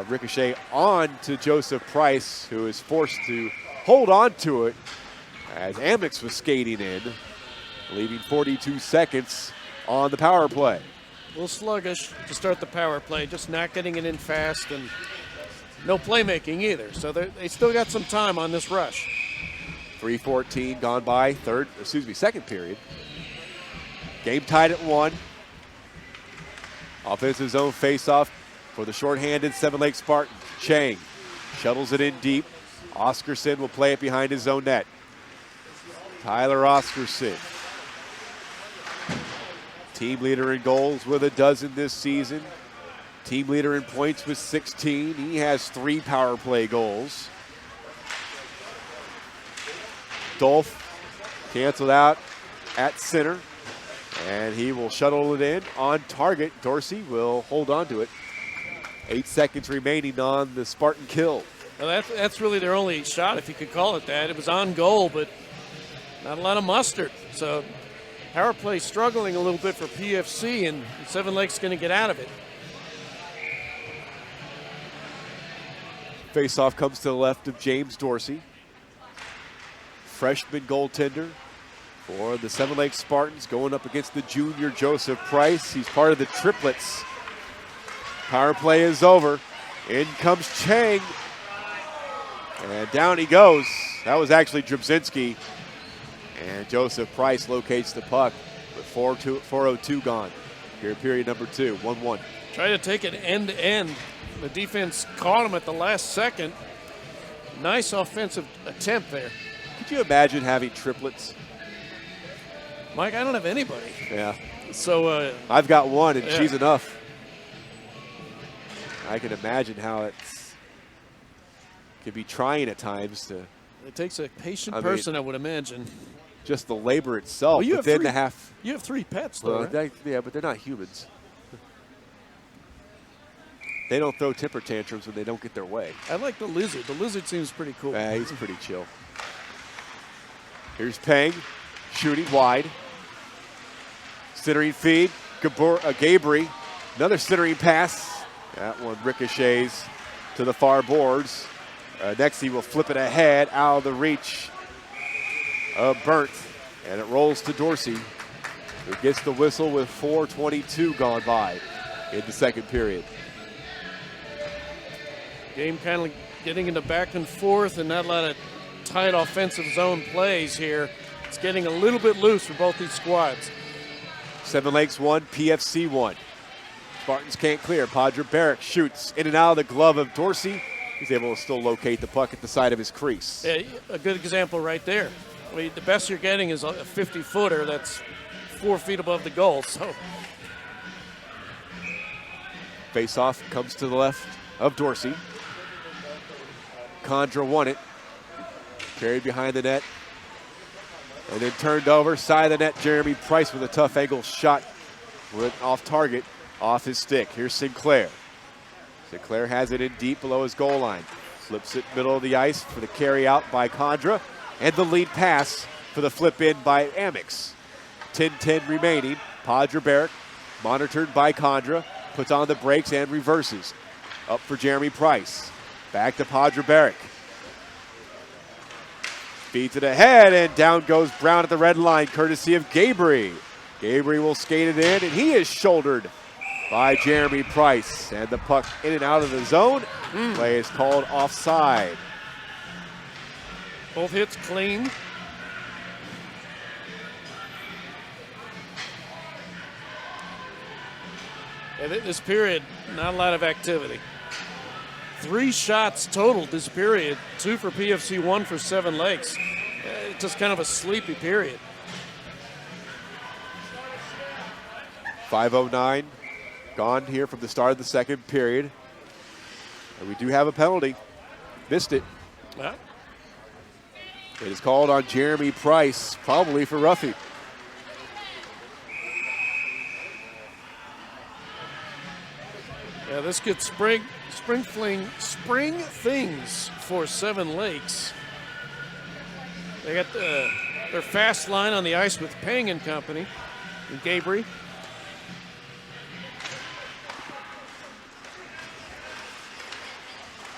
Ricochet on to Joseph Price, who is forced to hold on to it as Amix was skating in, leaving 42 seconds on the power play. A little sluggish to start the power play, just not getting it in fast, and no playmaking either. So they still got some time on this rush. 3:14 gone by, second period. Game tied at 1. Offensive zone faceoff for the shorthanded 7 Lakes Spartans. Chang shuttles it in deep. Oscarson will play it behind his own net. Tyler Oscarson, team leader in goals with a dozen this season. Team leader in points with 16. He has 3 power play goals. Dolph canceled out at center, and he will shuttle it in on target. Dorsey will hold on to it. 8 seconds remaining on the Spartan kill. Well, that's really their only shot, if you could call it that. It was on goal, but not a lot of mustard. So power play struggling a little bit for PFC, and 7 Lakes going to get out of it. Faceoff comes to the left of James Dorsey. Freshman goaltender for the 7 Lakes Spartans going up against the junior Joseph Price. He's part of the triplets. Power play is over. In comes Chang. And down he goes. That was actually Drubzinski. And Joseph Price locates the puck with 4:02 gone. Here, period number 2, 1-1. Try to take it end to end. The defense caught him at the last second. Nice offensive attempt there. Could you imagine having triplets? Mike, I don't have anybody. Yeah. So I've got one, and yeah. she's enough. I can imagine how it can be trying at times to. It takes a patient person, I would imagine. Just the labor itself. Well, you but have then three, to have. You have 3 pets, though, right? Yeah, but they're not humans. They don't throw temper tantrums when they don't get their way. I like the lizard. The lizard seems pretty cool. He's pretty chill. Here's Peng shooting wide. Centering feed. Gabri. Another centering pass. That one ricochets to the far boards. Next he will flip it ahead out of the reach of Burnt. And it rolls to Dorsey, who gets the whistle with 4:22 gone by in the second period. Game kind of getting into back and forth and not a lot of tight offensive zone plays here. It's getting a little bit loose for both these squads. Seven Lakes 1, PFC 1. Spartans can't clear. Padre Barrick shoots in and out of the glove of Dorsey. He's able to still locate the puck at the side of his crease. Yeah, a good example right there. I mean, the best you're getting is a 50-footer that's 4 feet above the goal. So Face-off comes to the left of Dorsey. Condra won it. Carried behind the net. And then turned over, side of the net. Jeremy Price with a tough angle shot. Went off target, off his stick. Here's Sinclair. Sinclair has it in deep below his goal line. Flips it middle of the ice for the carry out by Condra. And the lead pass for the flip in by Amex. 10-10 remaining. Padre Barrick, monitored by Condra, puts on the brakes and reverses. Up for Jeremy Price. Back to Padre Barrick. Feeds it ahead, and down goes Brown at the red line, courtesy of Gabry. Gabry will skate it in, and he is shouldered by Jeremy Price. And the puck in and out of the zone. Play is called offside. both hits clean. And this period, not a lot of activity. 3 shots total this period, 2 for PFC, 1 for Seven Lakes. Just kind of a sleepy period. 5:09 gone here from the start of the second period. And we do have a penalty. Missed it. Yeah. It is called on Jeremy Price, probably for roughing. Yeah, this gets spring things for Seven Lakes. They got their fast line on the ice with Pang and company and Gabry.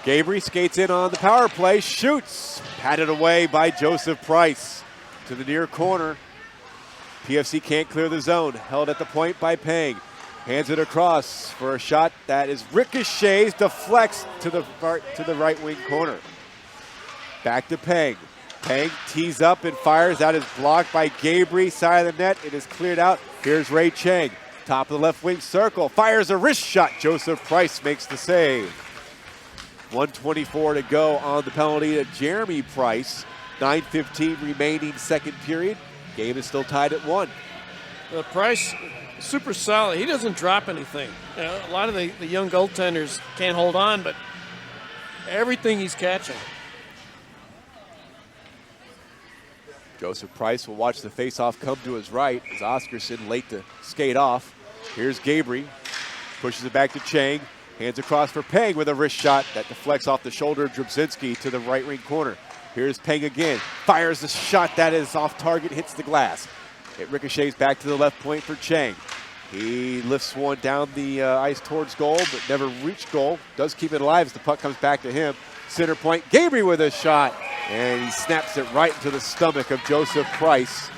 Gabry skates in on the power play, shoots, patted away by Joseph Price to the near corner. PFC can't clear the zone, held at the point by Pang. Hands it across for a shot that is ricochets, deflects to the right wing corner. Back to Pang. Pang tees up and fires. That is blocked by Gabry, side of the net. It is cleared out. Here's Ray Chang, top of the left wing circle, fires a wrist shot. Joseph Price makes the save. 1:24 to go on the penalty to Jeremy Price. 9:15 remaining second period. Game is still tied at 1. Price, super solid. He doesn't drop anything. You know, a lot of the young goaltenders can't hold on, but everything he's catching. Joseph Price will watch the faceoff come to his right as Oscarson late to skate off. Here's Gabry. Pushes it back to Chang. Hands across for Pang with a wrist shot that deflects off the shoulder of Drubzinski to the right wing corner. Here's Pang again. Fires a shot that is off target, hits the glass. It ricochets back to the left point for Chang. He lifts one down the ice towards goal, but never reached goal. Does keep it alive as the puck comes back to him. Center point, Gabry with a shot. And he snaps it right into the stomach of Joseph Price.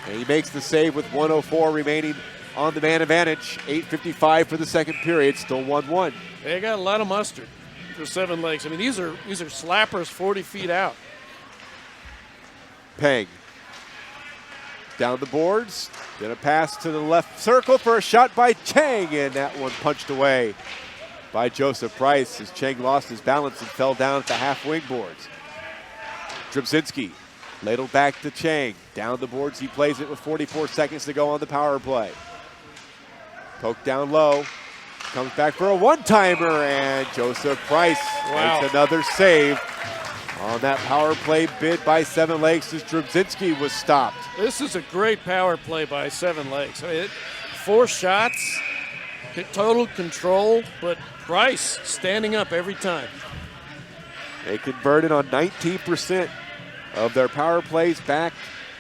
And he makes the save with 1:04 remaining on the man advantage. 8:55 for the second period, still 1-1. They got a lot of mustard for Seven Lakes. I mean, these are slappers 40 feet out. Pang. Down the boards. Then a pass to the left circle for a shot by Chang. And that one punched away by Joseph Price as Chang lost his balance and fell down at the half wing boards. Drubzinski ladled back to Chang. Down the boards, he plays it with 44 seconds to go on the power play. Poked down low. Comes back for a one-timer, and Joseph Price makes another save on that power play bid by Seven Lakes as Drubzinski was stopped. This is a great power play by Seven Lakes. I mean, 4 shots, total control, but Price standing up every time. They converted on 19% of their power plays back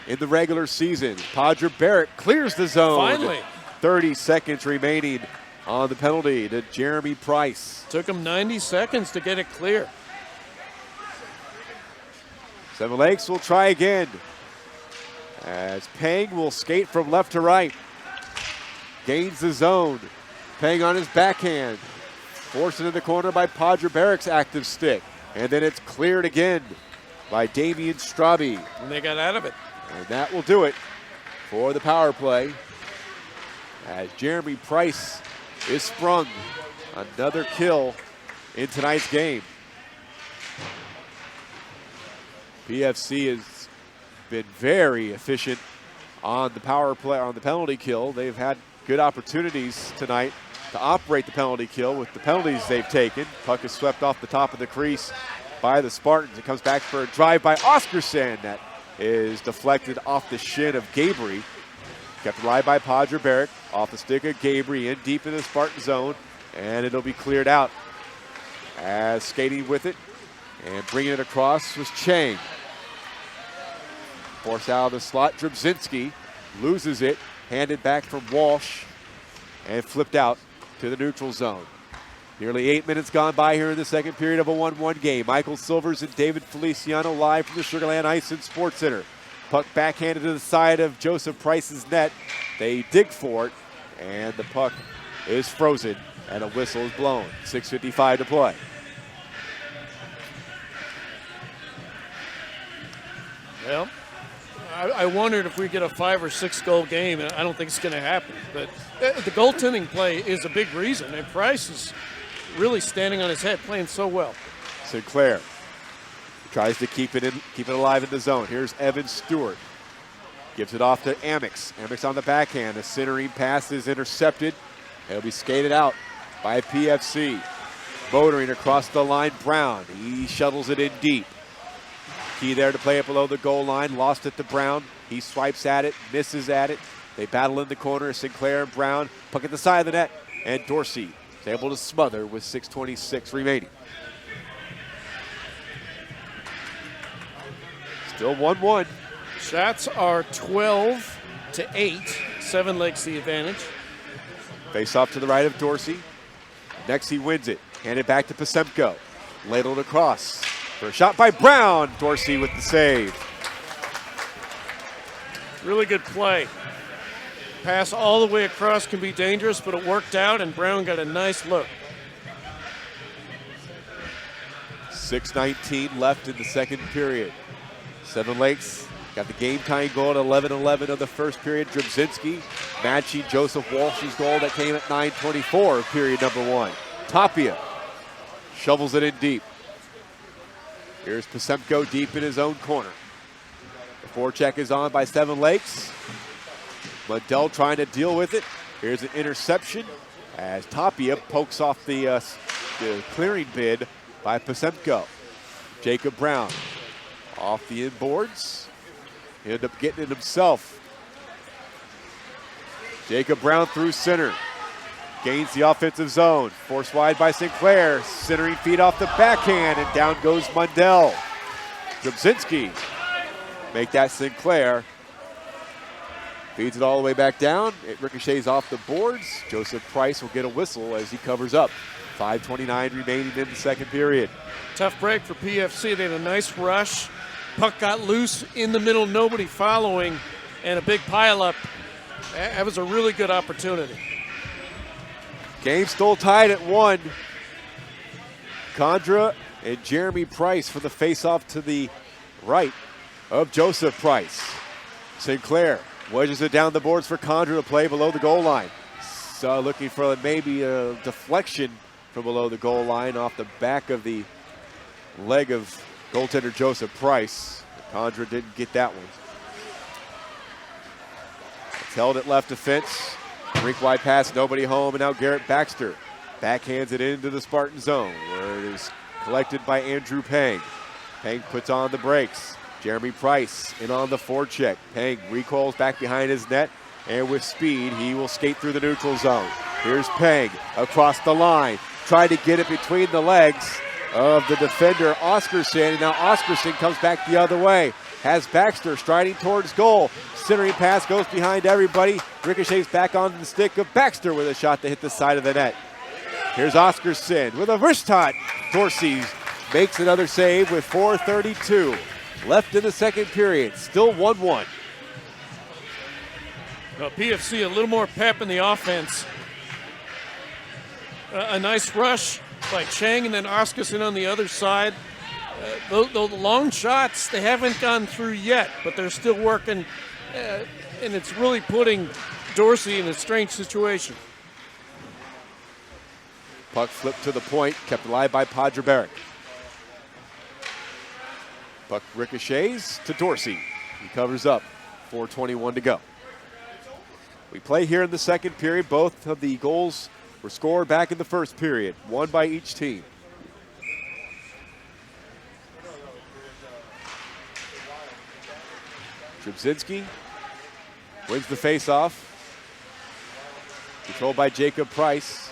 in the regular season. Padre Barrick clears the zone. Finally. 30 seconds remaining on the penalty to Jeremy Price. Took him 90 seconds to get it clear. Seven Lakes will try again as Pang will skate from left to right. Gains the zone. Pang on his backhand. Forced into the corner by Padre Barrick's active stick. And then it's cleared again by Damian Straube. And they got out of it. And that will do it for the power play. As Jeremy Price is sprung. Another kill in tonight's game. PFC has been very efficient on the power play, on the penalty kill. They've had good opportunities tonight to operate the penalty kill with the penalties they've taken. Puck is swept off the top of the crease by the Spartans. It comes back for a drive by Oscarson that is deflected off the shin of Gabry. Kept alive by Padre Barrett. Off the stick of Gabry in deep in the Spartan zone. And it'll be cleared out. As skating with it and bringing it across was Chang. Forced out of the slot, Drabzinski loses it. Handed back from Walsh. And flipped out to the neutral zone. Nearly 8 minutes gone by here in the second period of a 1-1 game. Michael Silvers and David Feliciano live from the Sugar Land Ice and Sports Center. Puck backhanded to the side of Joseph Price's net. They dig for it, and the puck is frozen, and a whistle is blown. 6:55 to play. Well, I wondered if we get a 5 or 6 goal game, and I don't think it's going to happen. But the goaltending play is a big reason, and Price is really standing on his head, playing so well. Sinclair tries to keep it alive in the zone. Here's Evan Stewart. Gives it off to Amex. Amex on the backhand. The centering pass is intercepted. It'll be skated out by PFC. Motoring across the line, Brown. He shuttles it in deep. Key there to play it below the goal line. Lost it to Brown. He swipes at it, misses at it. They battle in the corner. Sinclair and Brown. Puck at the side of the net. And Dorsey is able to smother with 6:26 remaining. Still 1-1. Shots are 12-8. Seven Lakes the advantage. Face off to the right of Dorsey. Next he wins it. Handed back to Pasemko. Ladled across. For a shot by Brown. Dorsey with the save. Really good play. Pass all the way across can be dangerous, but it worked out, and Brown got a nice look. 6:19 left in the second period. Seven Lakes got the game-tying goal at 11:11 of the first period. Drabzinski matching Joseph Walsh's goal that came at 9:24 of period number 1. Tapia shovels it in deep. Here's Pasemko deep in his own corner. The forecheck is on by Seven Lakes. Liddell trying to deal with it. Here's an interception as Tapia pokes off the clearing bid by Pasemko. Jacob Brown off the inboards. He ended up getting it himself. Jacob Brown through center. Gains the offensive zone. Forced wide by Sinclair. Centering feed off the backhand, and down goes Mundell. Drabzinski make that Sinclair. Feeds it all the way back down. It ricochets off the boards. Joseph Price will get a whistle as he covers up. 5:29 remaining in the second period. Tough break for PFC. They had a nice rush. Puck got loose in the middle, nobody following, and a big pileup. That was a really good opportunity. Game still tied at 1. Condra and Jeremy Price for the faceoff to the right of Joseph Price. Sinclair wedges it down the boards for Condra to play below the goal line. So looking for maybe a deflection from below the goal line off the back of the leg of goaltender Joseph Price. Condra didn't get that one. It's held at left defense. Rink wide pass, nobody home, and now Garrett Baxter backhands it into the Spartan zone where it is collected by Andrew Pang. Pang puts on the brakes. Jeremy Price in on the forecheck. Pang recoils back behind his net, and with speed, he will skate through the neutral zone. Here's Pang across the line. Tried to get it between the legs of the defender, Oscarson, and now Oscarson comes back the other way. Has Baxter striding towards goal. Centering pass goes behind everybody. Ricochets back onto the stick of Baxter with a shot to hit the side of the net. Here's Oscarson with a wrist shot. Dorsey makes another save with 4:32 left in the second period. Still 1-1. Well, PFC a little more pep in the offense. A nice rush by Chang, and then Oscarson on the other side. the long shots, they haven't gone through yet, but they're still working, and it's really putting Dorsey in a strange situation. Puck flipped to the point, kept alive by Podreberic. Puck ricochets to Dorsey. He covers up. 4:21 to go. We play here in the second period. Both of the goals were scored back in the first period, one by each team. Trubzinski wins the faceoff. Controlled by Jacob Price.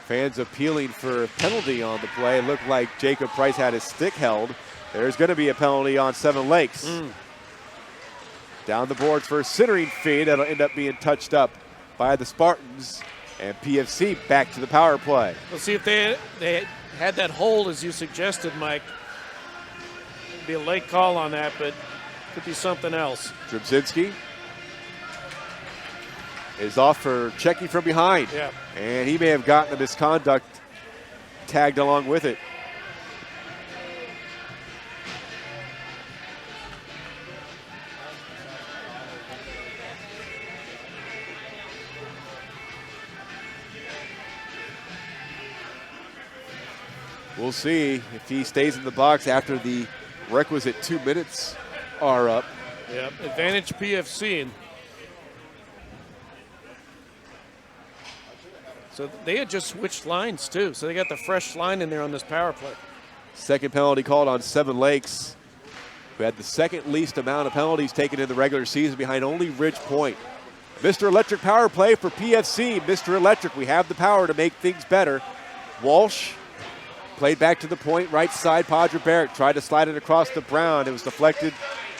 Fans appealing for a penalty on the play. It looked like Jacob Price had his stick held. There's going to be a penalty on Seven Lakes. Down the boards for a centering feed. That'll end up being touched up by the Spartans. And PFC back to the power play. We'll see if they had that hold as you suggested, Mike. It'd be a late call on that, but could be something else. Trubzinski is off for checking from behind. Yeah. And he may have gotten the misconduct tagged along with it. We'll see if he stays in the box after the requisite 2 minutes are up. Yeah, advantage PFC. So they had just switched lines too. So they got the fresh line in there on this power play. Second penalty called on Seven Lakes, who had the second least amount of penalties taken in the regular season behind only Ridge Point. Mr. Electric power play for PFC. Mr. Electric, we have the power to make things better. Walsh played back to the point, right side. Podreberic tried to slide it across to Brown. It was deflected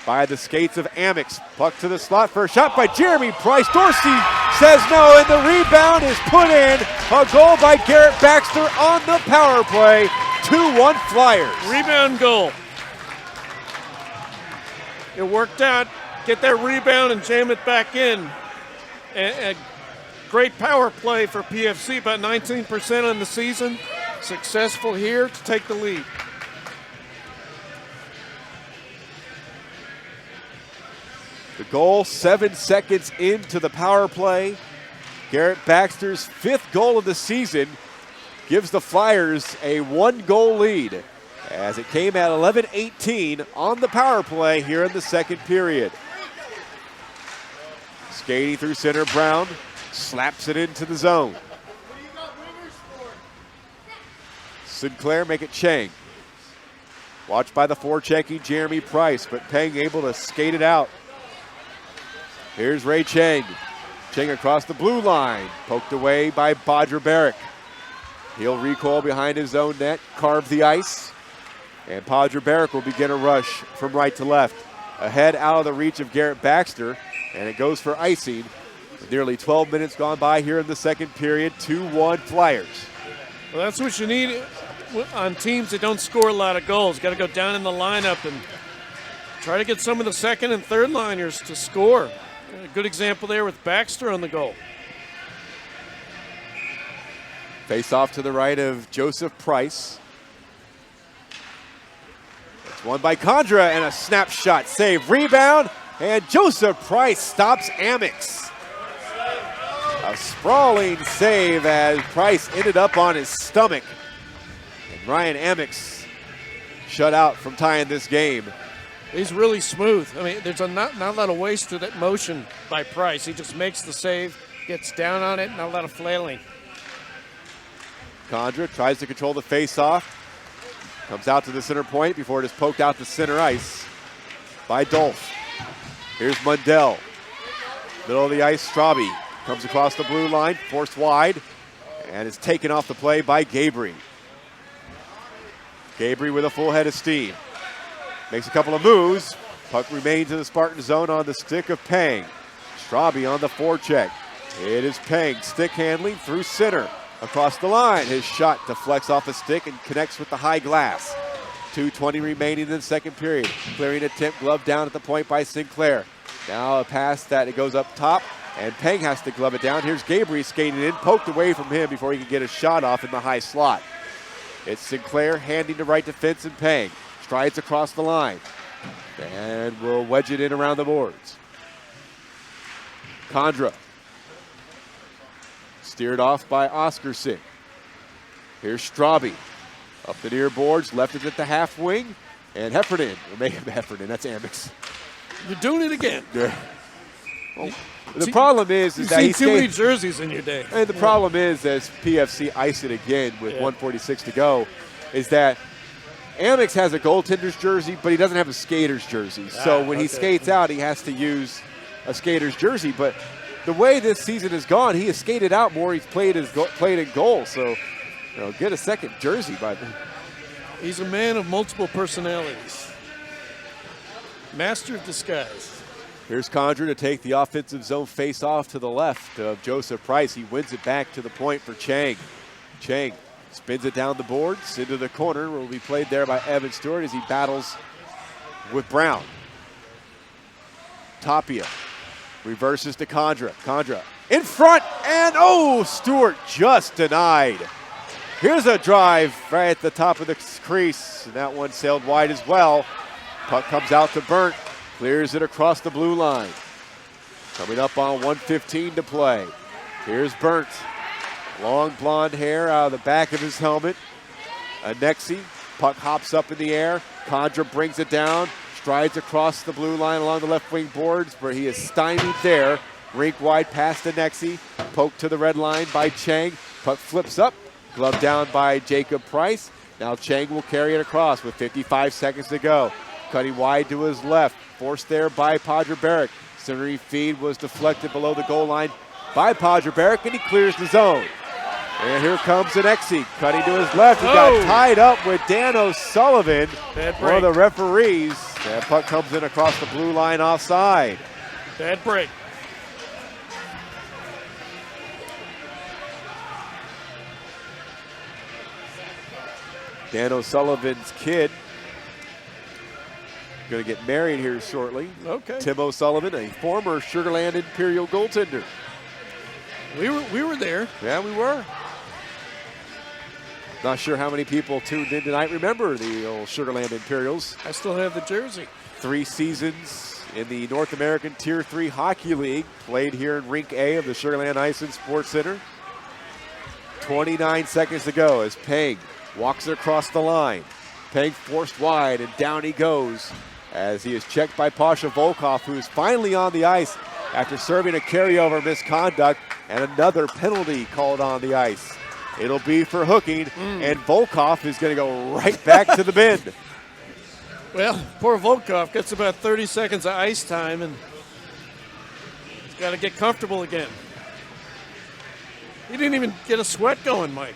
by the skates of Amex. Puck to the slot for a shot by Jeremy Price. Dorsey says no, and the rebound is put in. A goal by Garrett Baxter on the power play. 2-1 Flyers. Rebound goal. It worked out. Get that rebound and jam it back in. A great power play for PFC, about 19% on the season. Successful here to take the lead. The goal 7 seconds into the power play. Garrett Baxter's 5th goal of the season gives the Flyers a 1-goal lead as it came at 11:18 on the power play here in the second period. Skating through center, Brown slaps it into the zone. Sinclair make it Chang. Watched by the forechecking Jeremy Price, but Peng able to skate it out. Here's Ray Chang. Chang across the blue line, poked away by Podreberic. He'll recoil behind his own net, carve the ice, and Podreberic will begin a rush from right to left. Ahead, out of the reach of Garrett Baxter, and it goes for icing. With nearly 12 minutes gone by here in the second period, 2-1 Flyers. Well, that's what you need on teams that don't score a lot of goals. Got to go down in the lineup and try to get some of the second and third liners to score. A good example there with Baxter on the goal. Face off to the right of Joseph Price. It's won by Condra and a snapshot save. Rebound, and Joseph Price stops Amex. A sprawling save as Price ended up on his stomach. And Ryan Amex shut out from tying this game. He's really smooth. I mean, there's not a lot of waste to that motion by Price. He just makes the save, gets down on it, not a lot of flailing. Condra tries to control the face-off. Comes out to the center point before it is poked out to center ice by Dolph. Here's Mundell. Middle of the ice, Straube comes across the blue line, forced wide, and is taken off the play by Gabriel. Gabriel with a full head of steam. Makes a couple of moves. Puck remains in the Spartan zone on the stick of Peng. Straube on the forecheck. It is Peng, stick handling through center. Across the line, his shot deflects off a stick and connects with the high glass. 2:20 remaining in the second period. Clearing attempt, glove down at the point by Sinclair. Now a pass that it goes up top, and Peng has to glove it down. Here's Gabriel skating in, poked away from him before he can get a shot off in the high slot. It's Sinclair handing to right defense and Peng. strides across the line, and will wedge it in around the boards. Condra. Steered off by Oscarson. Here's Straube. Up the near boards, left it at the half wing, and Heffernan. Or maybe Heffernan, that's Amex. You're doing it again. Yeah. Well, the problem is You've that seen he's too many jerseys in your day. And the problem is, as PFC ice it again with 1:46 to go, is that Amex has a goaltender's jersey, but he doesn't have a skater's jersey. So when he skates out, he has to use a skater's jersey. But the way this season has gone, he has skated out more. He's played in goal. So, get a second jersey. He's a man of multiple personalities. Master of disguise. Here's Condra to take the offensive zone face-off to the left of Joseph Price. He wins it back to the point for Chang. Chang spins it down the boards into the corner. Will be played there by Evan Stewart as he battles with Brown. Tapia reverses to Condra. Condra in front, and Stewart just denied. Here's a drive right at the top of the crease, and that one sailed wide as well. Puck comes out to Burnt. Clears it across the blue line. Coming up on 1:15 to play. Here's Burnt. Long blonde hair out of the back of his helmet. Anexi. Puck hops up in the air. Condra brings it down. Strides across the blue line along the left wing boards, where he is stymied there. Rink wide past Anexi. Poked to the red line by Chang. Puck flips up. Glove down by Jacob Price. Now Chang will carry it across with 55 seconds to go. Cutting wide to his left. Forced there by Podger-Barrick. Centering feed was deflected below the goal line by Podger-Barrick, and he clears the zone. And here comes Anexi, cutting to his left. He got tied up with Dan O'Sullivan, one of the referees. That puck comes in across the blue line offside. Bad break. Dan O'Sullivan's kid going to get married here shortly. Okay. Tim O'Sullivan, a former Sugar Land Imperial goaltender. We were there. Yeah, we were. Not sure how many people tuned in tonight remember the old Sugar Land Imperials. I still have the jersey. 3 seasons in the North American Tier 3 Hockey League, played here in Rink A of the Sugar Land Ice and Sports Center. 29 seconds to go as Peng walks it across the line. Peng forced wide, and down he goes as he is checked by Pasha Volkov, who is finally on the ice after serving a carryover misconduct and another penalty called on the ice. It'll be for hooking, and Volkov is going to go right back to the bin. Well, poor Volkov gets about 30 seconds of ice time, and he's got to get comfortable again. He didn't even get a sweat going, Mike.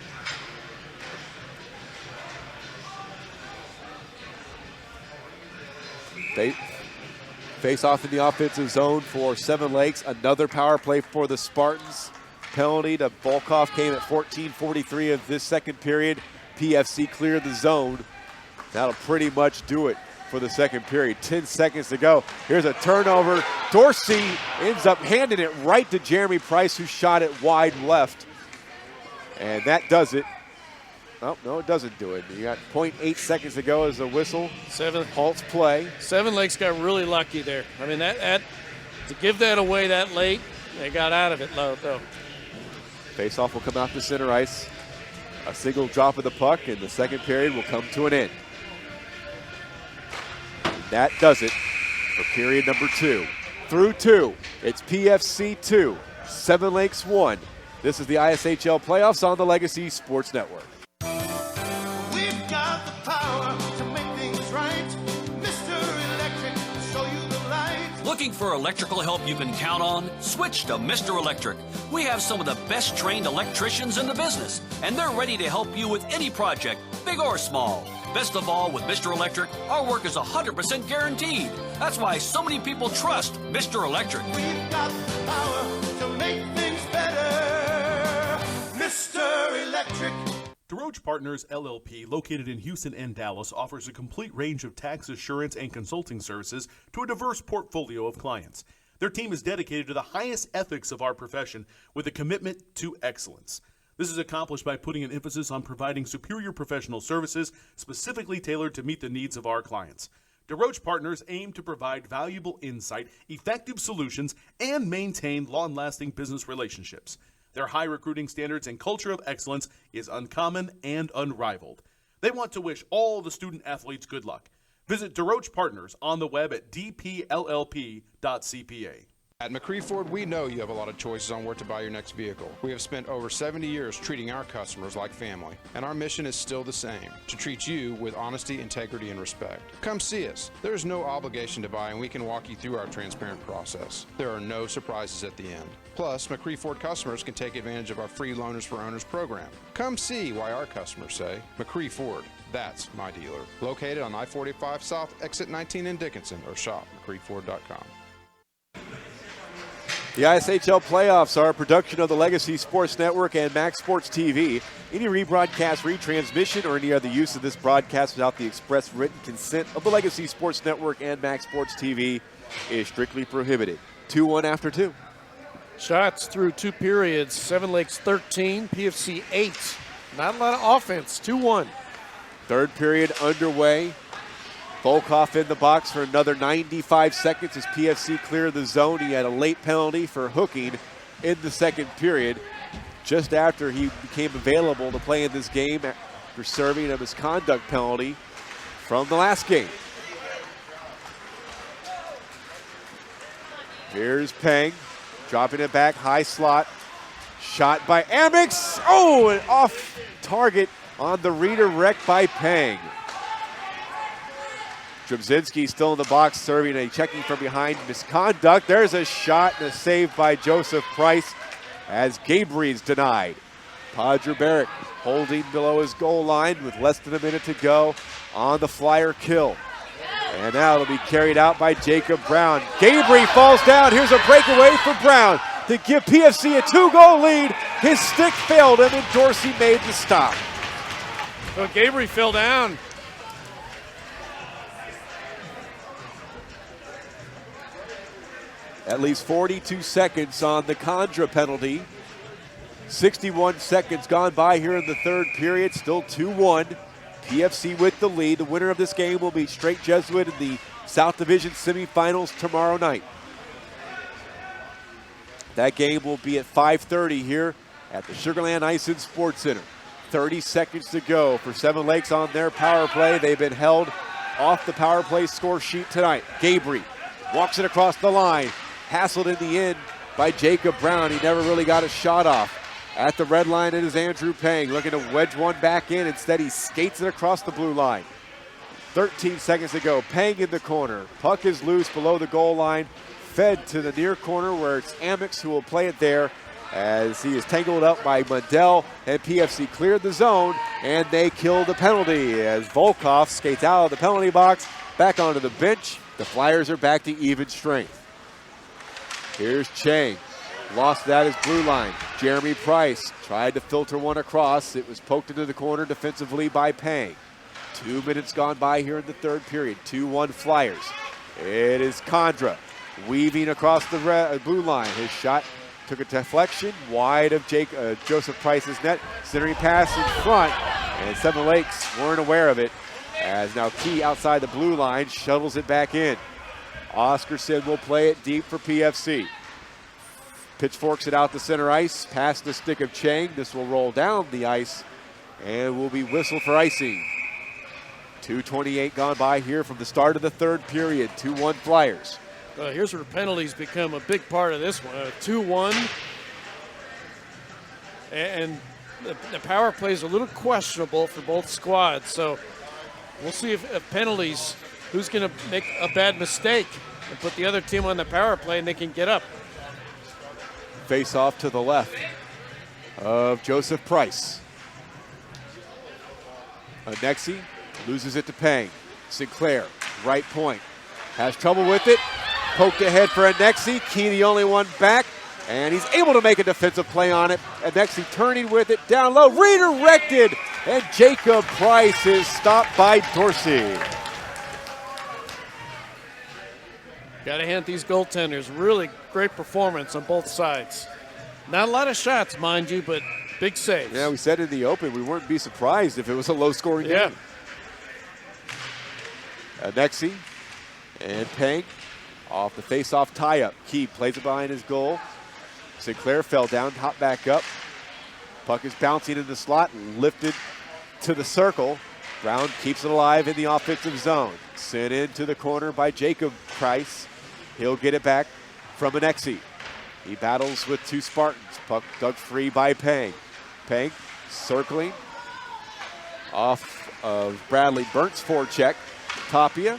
Face off in the offensive zone for Seven Lakes. Another power play for the Spartans. Penalty to Volkov came at 14:43 of this second period. PFC cleared the zone. That'll pretty much do it for the second period. 10 seconds to go. Here's a turnover. Dorsey ends up handing it right to Jeremy Price, who shot it wide left. And that does it. Oh, no, it doesn't do it. You got 0.8 seconds to go as the whistle halts play. Seven Lakes got really lucky there. I mean, that to give that away that late, they got out of it though. Face-off will come out to center ice. A single drop of the puck, and the second period will come to an end. That does it for period number 2. Through 2, it's PFC 2, Seven Lakes 1. This is the ISHL playoffs on the Legacy Sports Network. We've got the power to make things right. Mr. Electric, show you the light. Looking for electrical help you can count on? Switch to Mr. Electric. We have some of the best trained electricians in the business, and they're ready to help you with any project, big or small. Best of all, with Mr. Electric, our work is 100% guaranteed. That's why so many people trust Mr. Electric. We've got the power to make things better. Mr. Electric. DeRoche Partners, LLP, located in Houston and Dallas, offers a complete range of tax assurance and consulting services to a diverse portfolio of clients. Their team is dedicated to the highest ethics of our profession with a commitment to excellence. This is accomplished by putting an emphasis on providing superior professional services specifically tailored to meet the needs of our clients. DeRoche Partners aim to provide valuable insight, effective solutions, and maintain long-lasting business relationships. Their high recruiting standards and culture of excellence is uncommon and unrivaled. They want to wish all the student athletes good luck. Visit DeRoche Partners on the web at dpllp.cpa. At McCree Ford, we know you have a lot of choices on where to buy your next vehicle. We have spent over 70 years treating our customers like family, and our mission is still the same, to treat you with honesty, integrity, and respect. Come see us. There is no obligation to buy, and we can walk you through our transparent process. There are no surprises at the end. Plus, McCree Ford customers can take advantage of our free Loaners for Owners program. Come see why our customers say, McCree Ford, that's my dealer. Located on I-45 South, exit 19 in Dickinson, or shop McCreeford.com. The ISHL playoffs are a production of the Legacy Sports Network and Max Sports TV. Any rebroadcast, retransmission, or any other use of this broadcast without the express written consent of the Legacy Sports Network and Max Sports TV is strictly prohibited. 2-1 after 2. Shots through 2 periods. Seven Lakes 13, PFC 8. Not a lot of offense. 2-1. Third period underway. Volkov in the box for another 95 seconds as PFC cleared the zone. He had a late penalty for hooking in the second period, just after he became available to play in this game after serving a misconduct penalty from the last game. Here's Peng, dropping it back, high slot. Shot by Amix. Oh, and off target on the redirect by Peng. Drzymzinski still in the box, serving a checking from behind misconduct. There's a shot and a save by Joseph Price as Gabriel's denied. Padre Barrett holding below his goal line with less than a minute to go on the flyer kill. And now it'll be carried out by Jacob Brown. Gabriel falls down. Here's a breakaway for Brown to give PFC a 2-goal lead. His stick failed him and Dorsey made the stop. So Gabriel fell down. At least 42 seconds on the Condra penalty. 61 seconds gone by here in the third period. Still 2-1. PFC with the lead. The winner of this game will be Straight Jesuit in the South Division semifinals tomorrow night. That game will be at 5:30 here at the Sugar Land Ice and Sports Center. 30 seconds to go for Seven Lakes on their power play. They've been held off the power play score sheet tonight. Gabriel walks it across the line. Hassled in the end by Jacob Brown. He never really got a shot off. At the red line, it is Andrew Peng looking to wedge one back in. Instead, he skates it across the blue line. 13 seconds to go. Peng in the corner. Puck is loose below the goal line. Fed to the near corner where it's Amix who will play it there as he is tangled up by Mundell. And PFC cleared the zone, and they kill the penalty as Volkov skates out of the penalty box, back onto the bench. The Flyers are back to even strength. Here's Chang. Lost that as blue line. Jeremy Price tried to filter one across. It was poked into the corner defensively by Peng. 2 minutes gone by here in the third period. 2-1 Flyers. It is Condra weaving across the blue line. His shot took a deflection wide of Joseph Price's net. Centering pass in front, and Seven Lakes weren't aware of it as now Key outside the blue line shuttles it back in. Oscarson will play it deep for PFC. Pitchforks it out the center ice, past the stick of Chang. This will roll down the ice and will be whistled for icing. 2:28 gone by here from the start of the third period. 2-1 Flyers. Here's where penalties become a big part of this one. 2-1. And the power play is a little questionable for both squads. So we'll see if penalties, who's going to make a bad mistake and put the other team on the power play and they can get up. Face off to the left of Joseph Price. Anexi loses it to Peng. Sinclair, right point. Has trouble with it. Poked ahead for Anexi. Key the only one back. And he's able to make a defensive play on it. Anexi turning with it down low. Redirected. And Jacob Price is stopped by Dorsey. Got to hand these goaltenders really great performance on both sides. Not a lot of shots, mind you, but Big saves. Yeah, we said in the open we wouldn't be surprised if it was a low-scoring game. Anexi and Peng off the face-off tie-up. Key plays it behind his goal. Sinclair fell down, hopped back up. Puck is bouncing in the slot and lifted to the circle. Brown keeps it alive in the offensive zone. Sent into the corner by Jacob Price. He'll get it back from Anexi. He battles with two Spartans. Puck dug free by Peng. Peng circling off of Bradley Burnt's forecheck. Tapia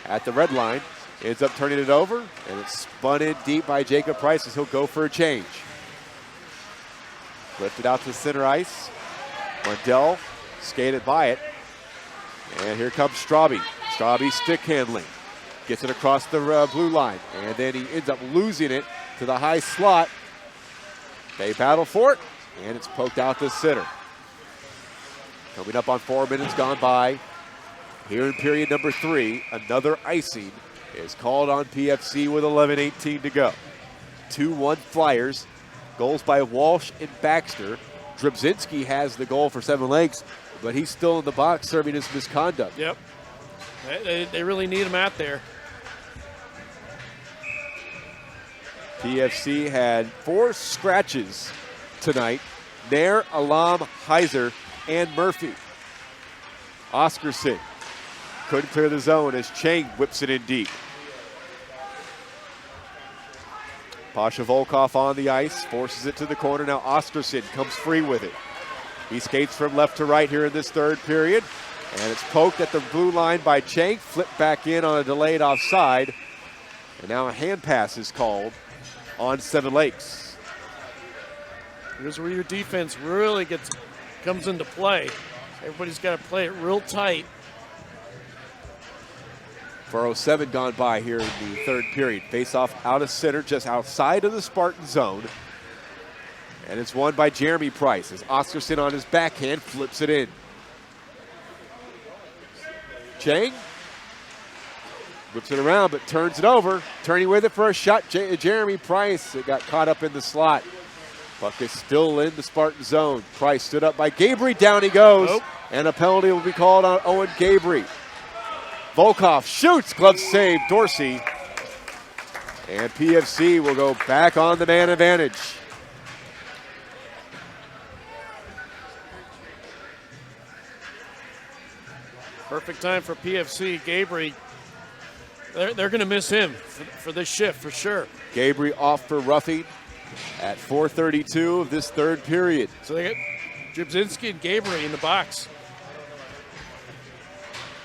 at the red line. Ends up turning it over, and it's spun in deep by Jacob Price as he'll go for a change. Lifted out to the center ice. Mundell skated by it. And here comes Straube. Straube stick handling. Gets it across the blue line. And then he ends up losing it to the high slot. They battle for it, and it's poked out to center. Coming up on 4 minutes gone by. Here in period number 3, another icing is called on PFC with 11:18 to go. 2-1 Flyers. Goals by Walsh and Baxter. Drabzinski has the goal for Seven Lakes, but he's still in the box serving his misconduct. Yep. They really need him out there. PFC had 4 scratches tonight. Nair, Alam, Heiser, and Murphy. Oscarson couldn't clear the zone as Chang whips it in deep. Pasha Volkov on the ice, forces it to the corner. Now Oscarson comes free with it. He skates from left to right here in this third period. And it's poked at the blue line by Chang, flipped back in on a delayed offside. And now a hand pass is called on Seven Lakes. Here's where your defense really comes into play. Everybody's got to play it real tight. 4:07 gone by here in the third period. Face-off out of center, just outside of the Spartan zone. And it's won by Jeremy Price as Oscarson on his backhand flips it in. Chang whips it around but turns it over. Turning with it for a shot, Jeremy Price. It got caught up in the slot. Puck is still in the Spartan zone. Price stood up by Gabry. Down he goes. Nope. And a penalty will be called on Owen Gabry. Volkov shoots, glove save, Dorsey. And PFC will go back on the man advantage. Perfect time for PFC. Gabry, they're going to miss him for this shift for sure. Gabry off for roughing at 4:32 of this third period. So they get Drabzinski and Gabry in the box.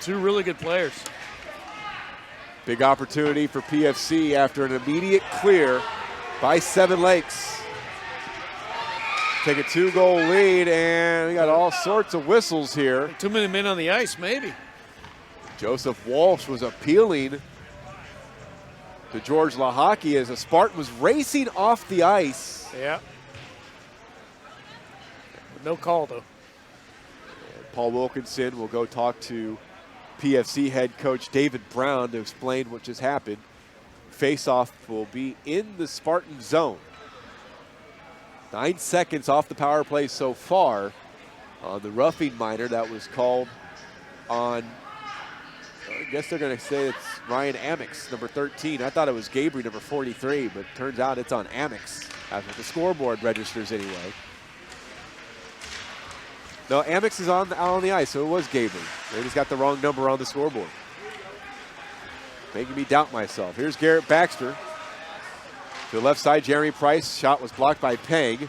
Two really good players. Big opportunity for PFC after an immediate clear by Seven Lakes. Take a 2-goal lead, and we got all sorts of whistles here. Too many men on the ice, maybe. Joseph Walsh was appealing to George Lahaki as a Spartan was racing off the ice. Yeah. No call, though. And Paul Wilkinson will go talk to PFC head coach David Brown to explain what just happened. Face-off will be in the Spartan zone. 9 seconds off the power play so far on the roughing minor that was called on, I guess they're going to say it's Ryan Amex, number 13. I thought it was Gabry, number 43, but turns out it's on Amex. That's what the scoreboard registers anyway. No, Amex is out on the ice, so it was Gabry. They just got the wrong number on the scoreboard. Making me doubt myself. Here's Garrett Baxter. To the left side, Jeremy Price. Shot was blocked by Peng.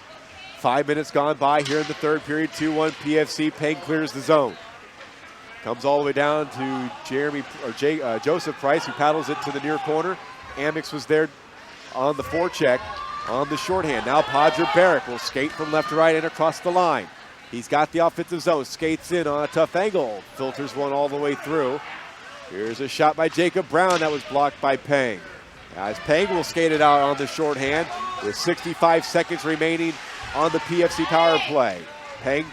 5 minutes gone by here in the third period. 2-1 PFC. Peng clears the zone. Comes all the way down to Joseph Price, who paddles it to the near corner. Amex was there on the forecheck on the shorthand. Now Padre Barrick will skate from left to right and across the line. He's got the offensive zone, skates in on a tough angle, filters one all the way through. Here's a shot by Jacob Brown that was blocked by Peng. As Peng will skate it out on the shorthand with 65 seconds remaining on the PFC power play. Peng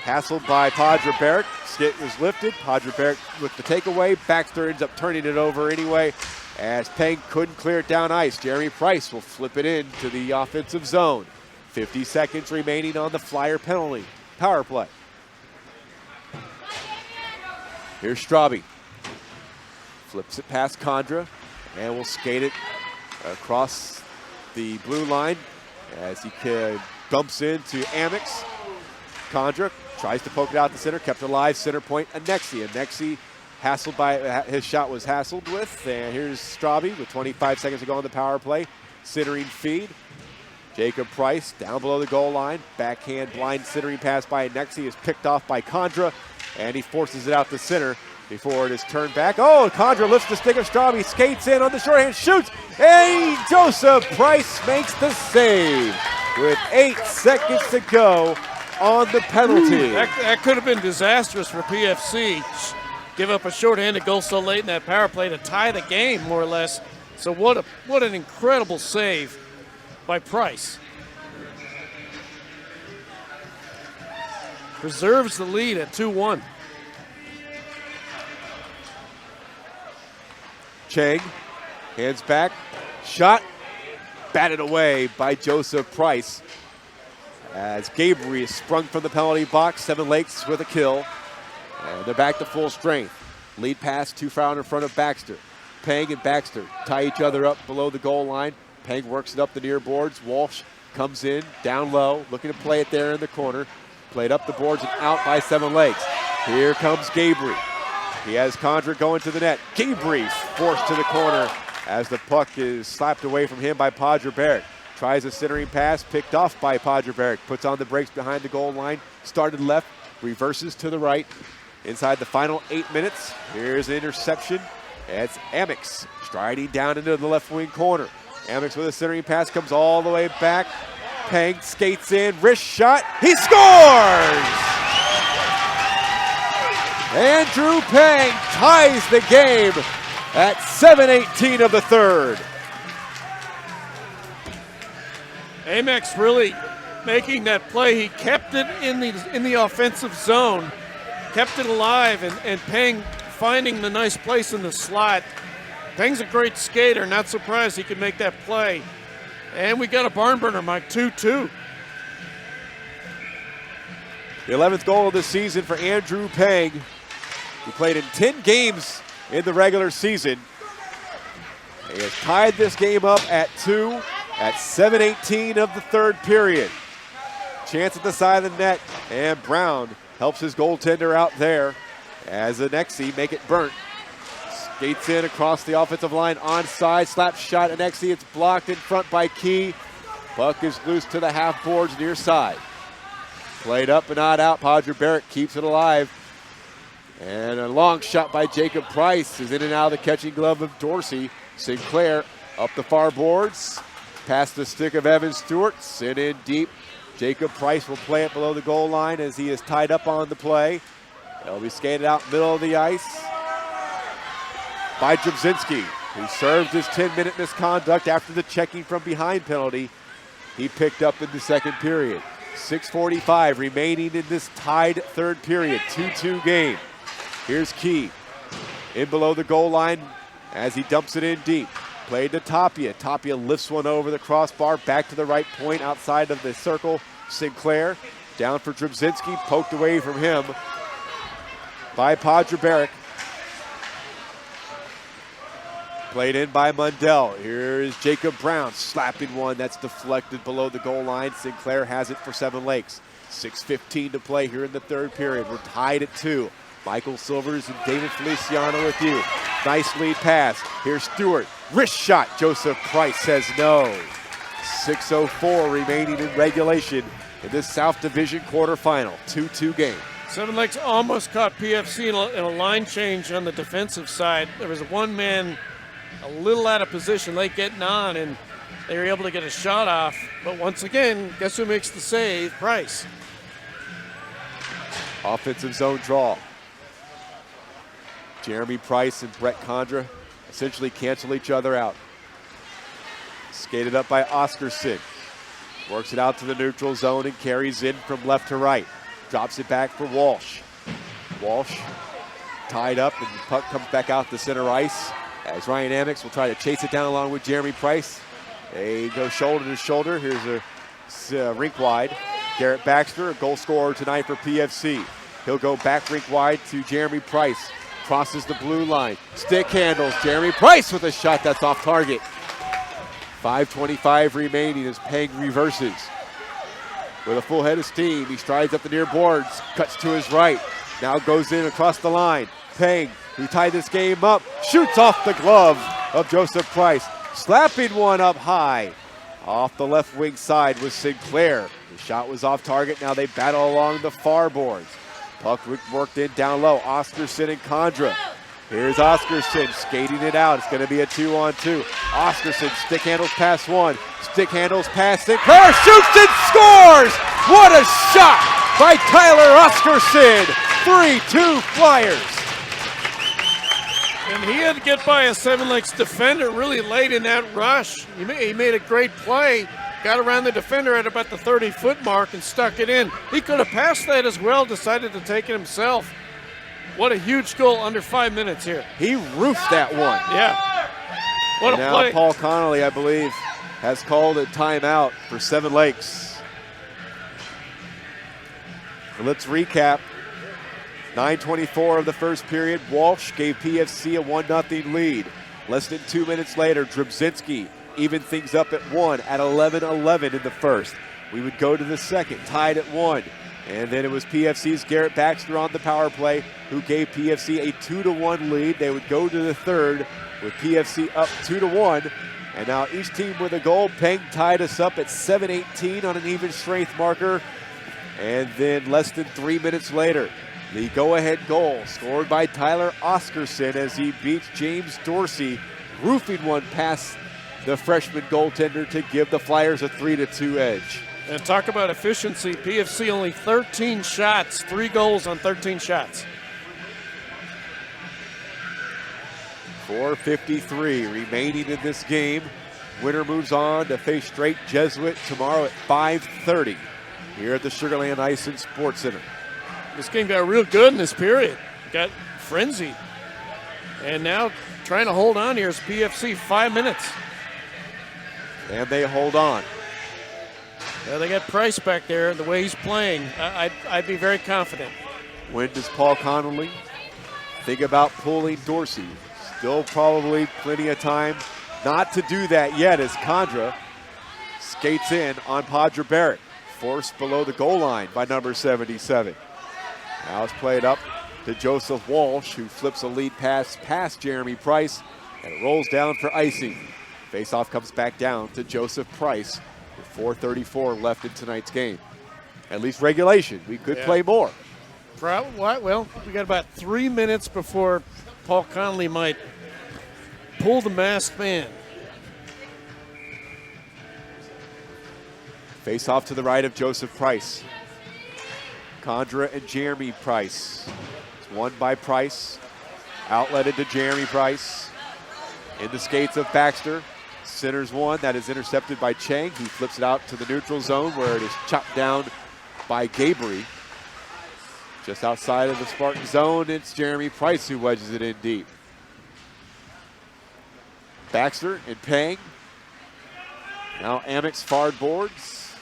hassled by Padre Barrick. Skit was lifted. Padre Barrick with the takeaway. Baxter ends up turning it over anyway as Peng couldn't clear it down ice. Jeremy Price will flip it into the offensive zone. 50 seconds remaining on the Flyer penalty. Power play. Here's Straube. Flips it past Condra and will skate it across the blue line as he bumps into Amex. Condra tries to poke it out the center, kept alive, center point, Annexi. Annexi hassled by, his shot was hassled with, and here's Straube with 25 seconds to go on the power play. Centering feed. Jacob Price down below the goal line. Backhand blind centering pass by Annexi is picked off by Condra, and he forces it out the center before it is turned back. Oh, Condra lifts the stick of Straube, skates in on the shorthand, shoots, and Joseph Price makes the save with 8 seconds to go on the penalty. That could have been disastrous for PFC. Give up a shorthanded goal so late in that power play to tie the game, more or less. So what an incredible save by Price. Preserves the lead at 2-1. Chang, hands back, shot, batted away by Joseph Price. As Gabriel is sprung from the penalty box, Seven Lakes with a kill. And they're back to full strength. Lead pass too far in front of Baxter. Pang and Baxter tie each other up below the goal line. Pang works it up the near boards. Walsh comes in, down low, looking to play it there in the corner. Played up the boards and out by Seven Lakes. Here comes Gabriel. He has Condra going to the net. Gabriel forced to the corner as the puck is slapped away from him by Padre Barrett. Tries a centering pass, picked off by Padre Barrett. Puts on the brakes behind the goal line. Started left, reverses to the right. Inside the final 8 minutes, here's an interception. It's Amex striding down into the left wing corner. Amex with a centering pass comes all the way back. Pang skates in, wrist shot, he scores! Andrew Pang ties the game at 7:18 of the third. Amex really making that play. He kept it in the offensive zone, kept it alive, and Pang finding the nice place in the slot. Pang's a great skater, not surprised he could make that play. And we got a barn burner, Mike, 2-2. The 11th goal of the season for Andrew Pang. He played in 10 games in the regular season. He has tied this game up at 2 at 7:18 of the third period. Chance at the side of the net, and Brown helps his goaltender out there as Annexi make it burnt. Skates in across the offensive line, onside, slap shot, Annexi, it's blocked in front by Key. Puck is loose to the half boards near side. Played up but not out, Padre Barrett keeps it alive. And a long shot by Jacob Price is in and out of the catching glove of Dorsey. Sinclair up the far boards, past the stick of Evan Stewart, sent in deep. Jacob Price will play it below the goal line as he is tied up on the play. It'll be skated out middle of the ice by Drabzinski, who served his 10-minute misconduct after the checking from behind penalty he picked up in the second period. 6:45 remaining in this tied third period, 2-2 game. Here's Key in below the goal line as he dumps it in deep. Played to Tapia. Tapia lifts one over the crossbar, back to the right point outside of the circle. Sinclair down for Drabzinski, poked away from him by Padre Barrett. Played in by Mundell. Here's Jacob Brown slapping one that's deflected below the goal line. Sinclair has it for Seven Lakes. 6:15 to play here in the third period. We're tied at 2. Michael Silvers and David Feliciano with you. Nice lead pass. Here's Stewart. Wrist shot. Joseph Price says no. 6:04 remaining in regulation in this South Division quarterfinal. 2-2 game. Seven Lakes almost caught PFC in a line change on the defensive side. There was one man a little out of position late getting on, and they were able to get a shot off. But once again, guess who makes the save? Price. Offensive zone draw. Jeremy Price and Brett Condra essentially cancel each other out. Skated up by Oscarson. Works it out to the neutral zone and carries in from left to right. Drops it back for Walsh. Walsh tied up, and the puck comes back out to center ice as Ryan Amex will try to chase it down along with Jeremy Price. They go shoulder to shoulder. Here's a rink wide. Garrett Baxter, a goal scorer tonight for PFC. He'll go back rink wide to Jeremy Price. Crosses the blue line. Stick handles. Jeremy Price with a shot that's off target. 5:25 remaining as Peng reverses. With a full head of steam, he strides up the near boards, cuts to his right. Now goes in across the line. Peng, who tied this game up, shoots off the glove of Joseph Price. Slapping one up high. Off the left wing side was Sinclair. The shot was off target. Now they battle along the far boards. Puck worked in down low. Oscarson and Condra. Here's Oscarson skating it out. It's going to be a 2-on-2. Oscarson stick handles past one. Stick handles past Sinclair. Shoots and scores! What a shot by Tyler Oscarson. 3-2 Flyers. And he had to get by a Seven Lakes defender really late in that rush. He made a great play. Got around the defender at about the 30-foot mark and stuck it in. He could have passed that as well, decided to take it himself. What a huge goal under 5 minutes here. He roofed that one. Yeah. What a now play. Paul Connolly, I believe, has called a timeout for Seven Lakes. Let's recap. 9:24 of the first period. Walsh gave PFC a 1-0 lead. Less than 2 minutes later, Drabzinski even things up at 1 at 11-11 in the first. We would go to the second, tied at 1. And then it was PFC's Garrett Baxter on the power play who gave PFC a 2-1 lead. They would go to the third with PFC up 2-1. And now each team with a goal. Peng tied us up at 7:18 on an even strength marker. And then less than 3 minutes later, the go-ahead goal scored by Tyler Oscarson as he beats James Dorsey, roofing one past the freshman goaltender to give the Flyers a 3-2 edge. And talk about efficiency. PFC only 13 shots, 3 goals on 13 shots. 4:53 remaining in this game. Winner moves on to face Straight Jesuit tomorrow at 5:30 here at the Sugar Land Ice and Sports Center. This game got real good in this period. Got frenzied. And now trying to hold on here is PFC. 5 minutes. And they hold on. They got Price back there. The way he's playing, I'd be very confident. When does Paul Connolly think about pulling Dorsey? Still probably plenty of time not to do that yet as Condra skates in on Padre Barrett. Forced below the goal line by number 77. Now it's played up to Joseph Walsh, who flips a lead pass past Jeremy Price, and it rolls down for icing. Faceoff comes back down to Joseph Price with 4:34 left in tonight's game. At least regulation. We could play more. Well, we got about 3 minutes before Paul Connolly might pull the masked man. Faceoff to the right of Joseph Price. Condra and Jeremy Price. It's won by Price. Outletted to Jeremy Price. In the skates of Baxter. Centers one. That is intercepted by Chang. He flips it out to the neutral zone where it is chopped down by Gabry. Just outside of the Spartan zone, it's Jeremy Price who wedges it in deep. Baxter and Peng. Now Amex far boards.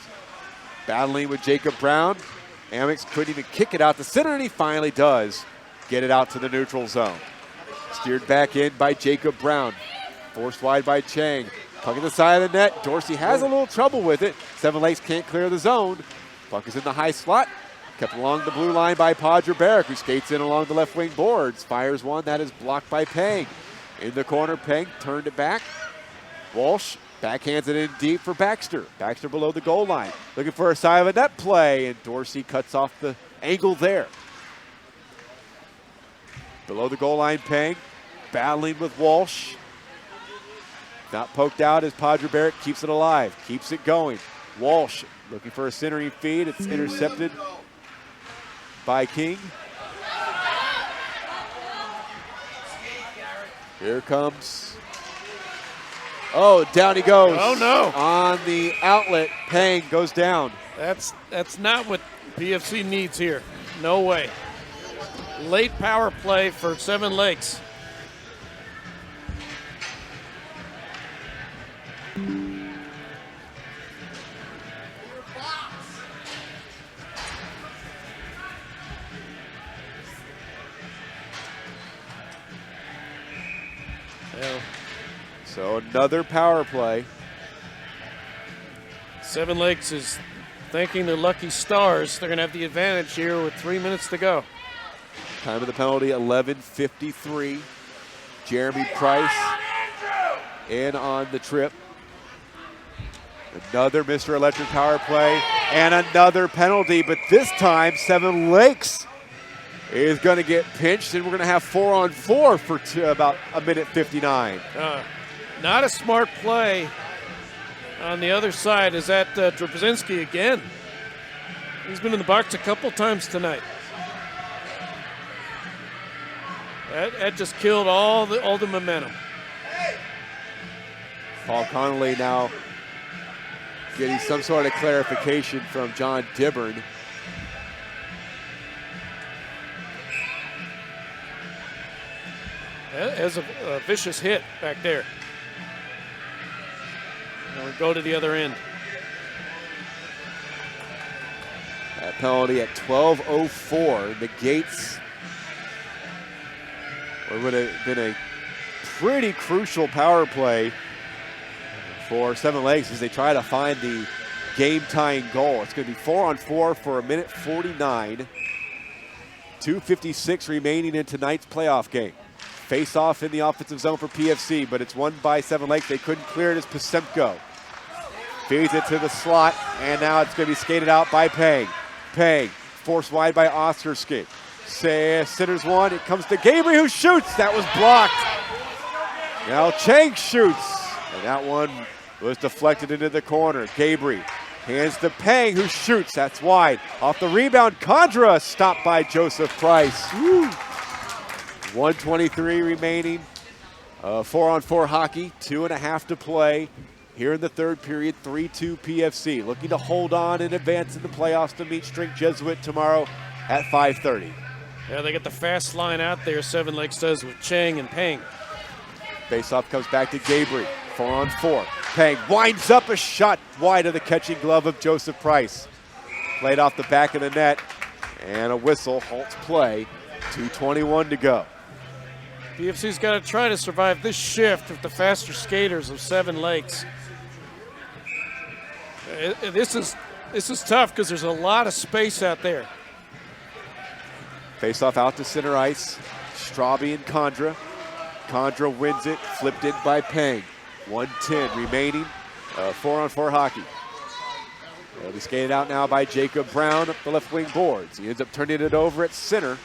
Battling with Jacob Brown. Amex couldn't even kick it out the center, and he finally does get it out to the neutral zone. Steered back in by Jacob Brown. Forced wide by Chang. Puck at the side of the net. Dorsey has a little trouble with it. Seven Lakes can't clear the zone. Puck is in the high slot. Kept along the blue line by Padre Barrett, who skates in along the left wing boards. Fires one. That is blocked by Peng. In the corner, Peng turned it back. Walsh backhands it in deep for Baxter. Baxter below the goal line. Looking for a side of a net play, and Dorsey cuts off the angle there. Below the goal line, Peng battling with Walsh. Not poked out as Padre Barrett keeps it alive, keeps it going. Walsh looking for a centering feed. It's intercepted by King. Here comes. Oh, down he goes. Oh, no. On the outlet, Peng goes down. That's not what PFC needs here. No way. Late power play for Seven Lakes. Yeah. So another power play. Seven Lakes is thanking their lucky stars. They're going to have the advantage here with 3 minutes to go. Time of the penalty, 11:53. Jeremy Price in on the trip. Another Mr. Electric power play and another penalty, but this time Seven Lakes is going to get pinched, and we're going to have 4-on-4 for about a minute 59. Not a smart play on the other side. Is that Drobzinski again? He's been in the box a couple times tonight. That just killed all the momentum. Paul Connolly now getting some sort of clarification from John Dibburn. That has a vicious hit back there. Now we go to the other end. That penalty at 12:04 negates what would have been a pretty crucial power play for Seven Lakes as they try to find the game-tying goal. It's going to be 4-on-4 for a minute 49. 2:56 remaining in tonight's playoff game. Face-off in the offensive zone for PFC, but it's won by Seven Lakes. They couldn't clear it as Pasemko feeds it to the slot, and now it's going to be skated out by Pang. Pang forced wide by Osterski. Sitters one, it comes to Gabriel who shoots. That was blocked. Now Chang shoots, and that one was deflected into the corner. Gabriel hands to Pang who shoots. That's wide. Off the rebound, Condra stopped by Joseph Price. Woo. 1:23 remaining. 4-on-4 hockey, 2.5 to play. Here in the third period, 3-2 PFC. Looking to hold on and advance in the playoffs to meet Strink Jesuit tomorrow at 5:30. Yeah, they get the fast line out there, Seven Lakes does, with Chang and Pang. Faceoff comes back to Gabriel. 4-on-4. Pang winds up a shot wide of the catching glove of Joseph Price. Played off the back of the net, and a whistle halts play. 2:21 to go. PFC's got to try to survive this shift with the faster skaters of Seven Lakes. This is tough because there's a lot of space out there. Faceoff out to center ice. Straube and Condra. Condra wins it, flipped in by Pang. 1:10 remaining. 4-on-4 hockey. It'll be skated out now by Jacob Brown up the left wing boards. He ends up turning it over at center.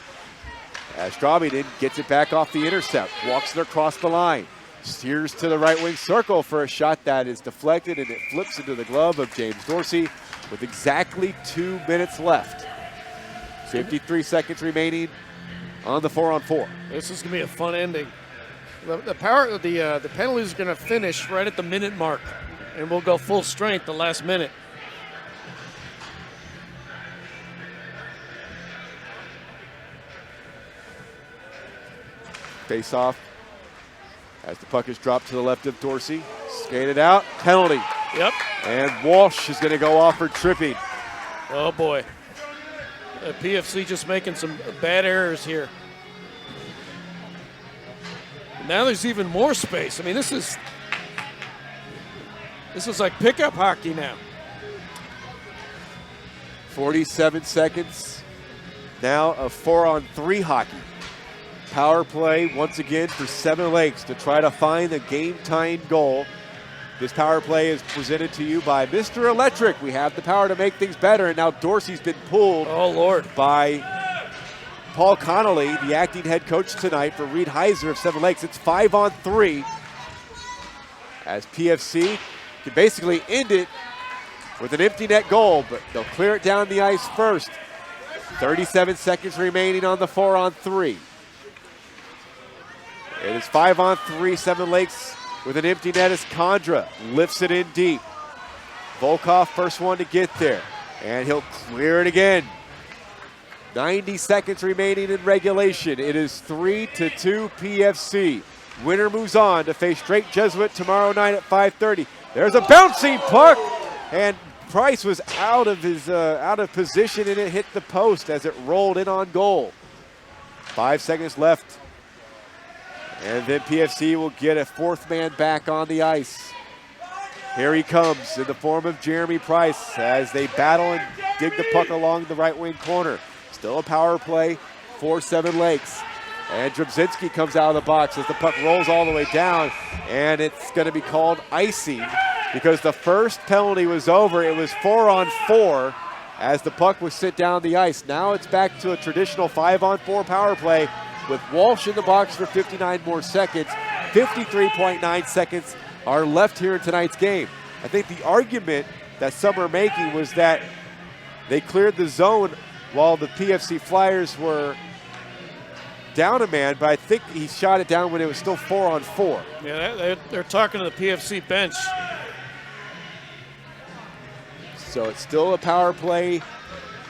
As Straube gets it back off the intercept, walks it across the line, steers to the right wing circle for a shot that is deflected, and it flips into the glove of James Dorsey with exactly 2 minutes left. 53 seconds remaining on the 4-on-4. This is going to be a fun ending. The penalties are going to finish right at the minute mark, and we'll go full strength the last minute. Face off as the puck is dropped to the left of Dorsey. Skated out, penalty. Yep. And Walsh is going to go off for tripping. Oh boy. PFC just making some bad errors here. Now there's even more space. I mean, this is like pickup hockey now. 47 seconds now of 4-on-3 hockey. Power play once again for Seven Lakes to try to find a game-tying goal. This power play is presented to you by Mr. Electric. We have the power to make things better, and now Dorsey's been pulled by Paul Connolly, the acting head coach tonight for Reed Heiser of Seven Lakes. It's 5-on-3 as PFC can basically end it with an empty net goal, but they'll clear it down the ice first. 37 seconds remaining on the 4-on-3. It is 5-on-3, Seven Lakes with an empty net as Condra lifts it in deep. Volkov, first one to get there, and he'll clear it again. 90 seconds remaining in regulation. It is 3-2 PFC. Winner moves on to face Strink Jesuit tomorrow night at 5:30. There's a bouncing puck, and Price was out of position, and it hit the post as it rolled in on goal. 5 seconds left. And then PFC will get a fourth man back on the ice. Here he comes in the form of Jeremy Price as they battle and dig the puck along the right wing corner. Still a power play for Seven Lakes. And Drabzinski comes out of the box as the puck rolls all the way down, and it's going to be called icing because the first penalty was over. It was 4-on-4 as the puck was sent down the ice. Now it's back to a traditional 5-on-4 power play with Walsh in the box for 59 more seconds. 53.9 seconds are left here in tonight's game. I think the argument that some are making was that they cleared the zone while the PFC Flyers were down a man, but I think he shot it down when it was still 4-on-4. Yeah, they're talking to the PFC bench. So it's still a power play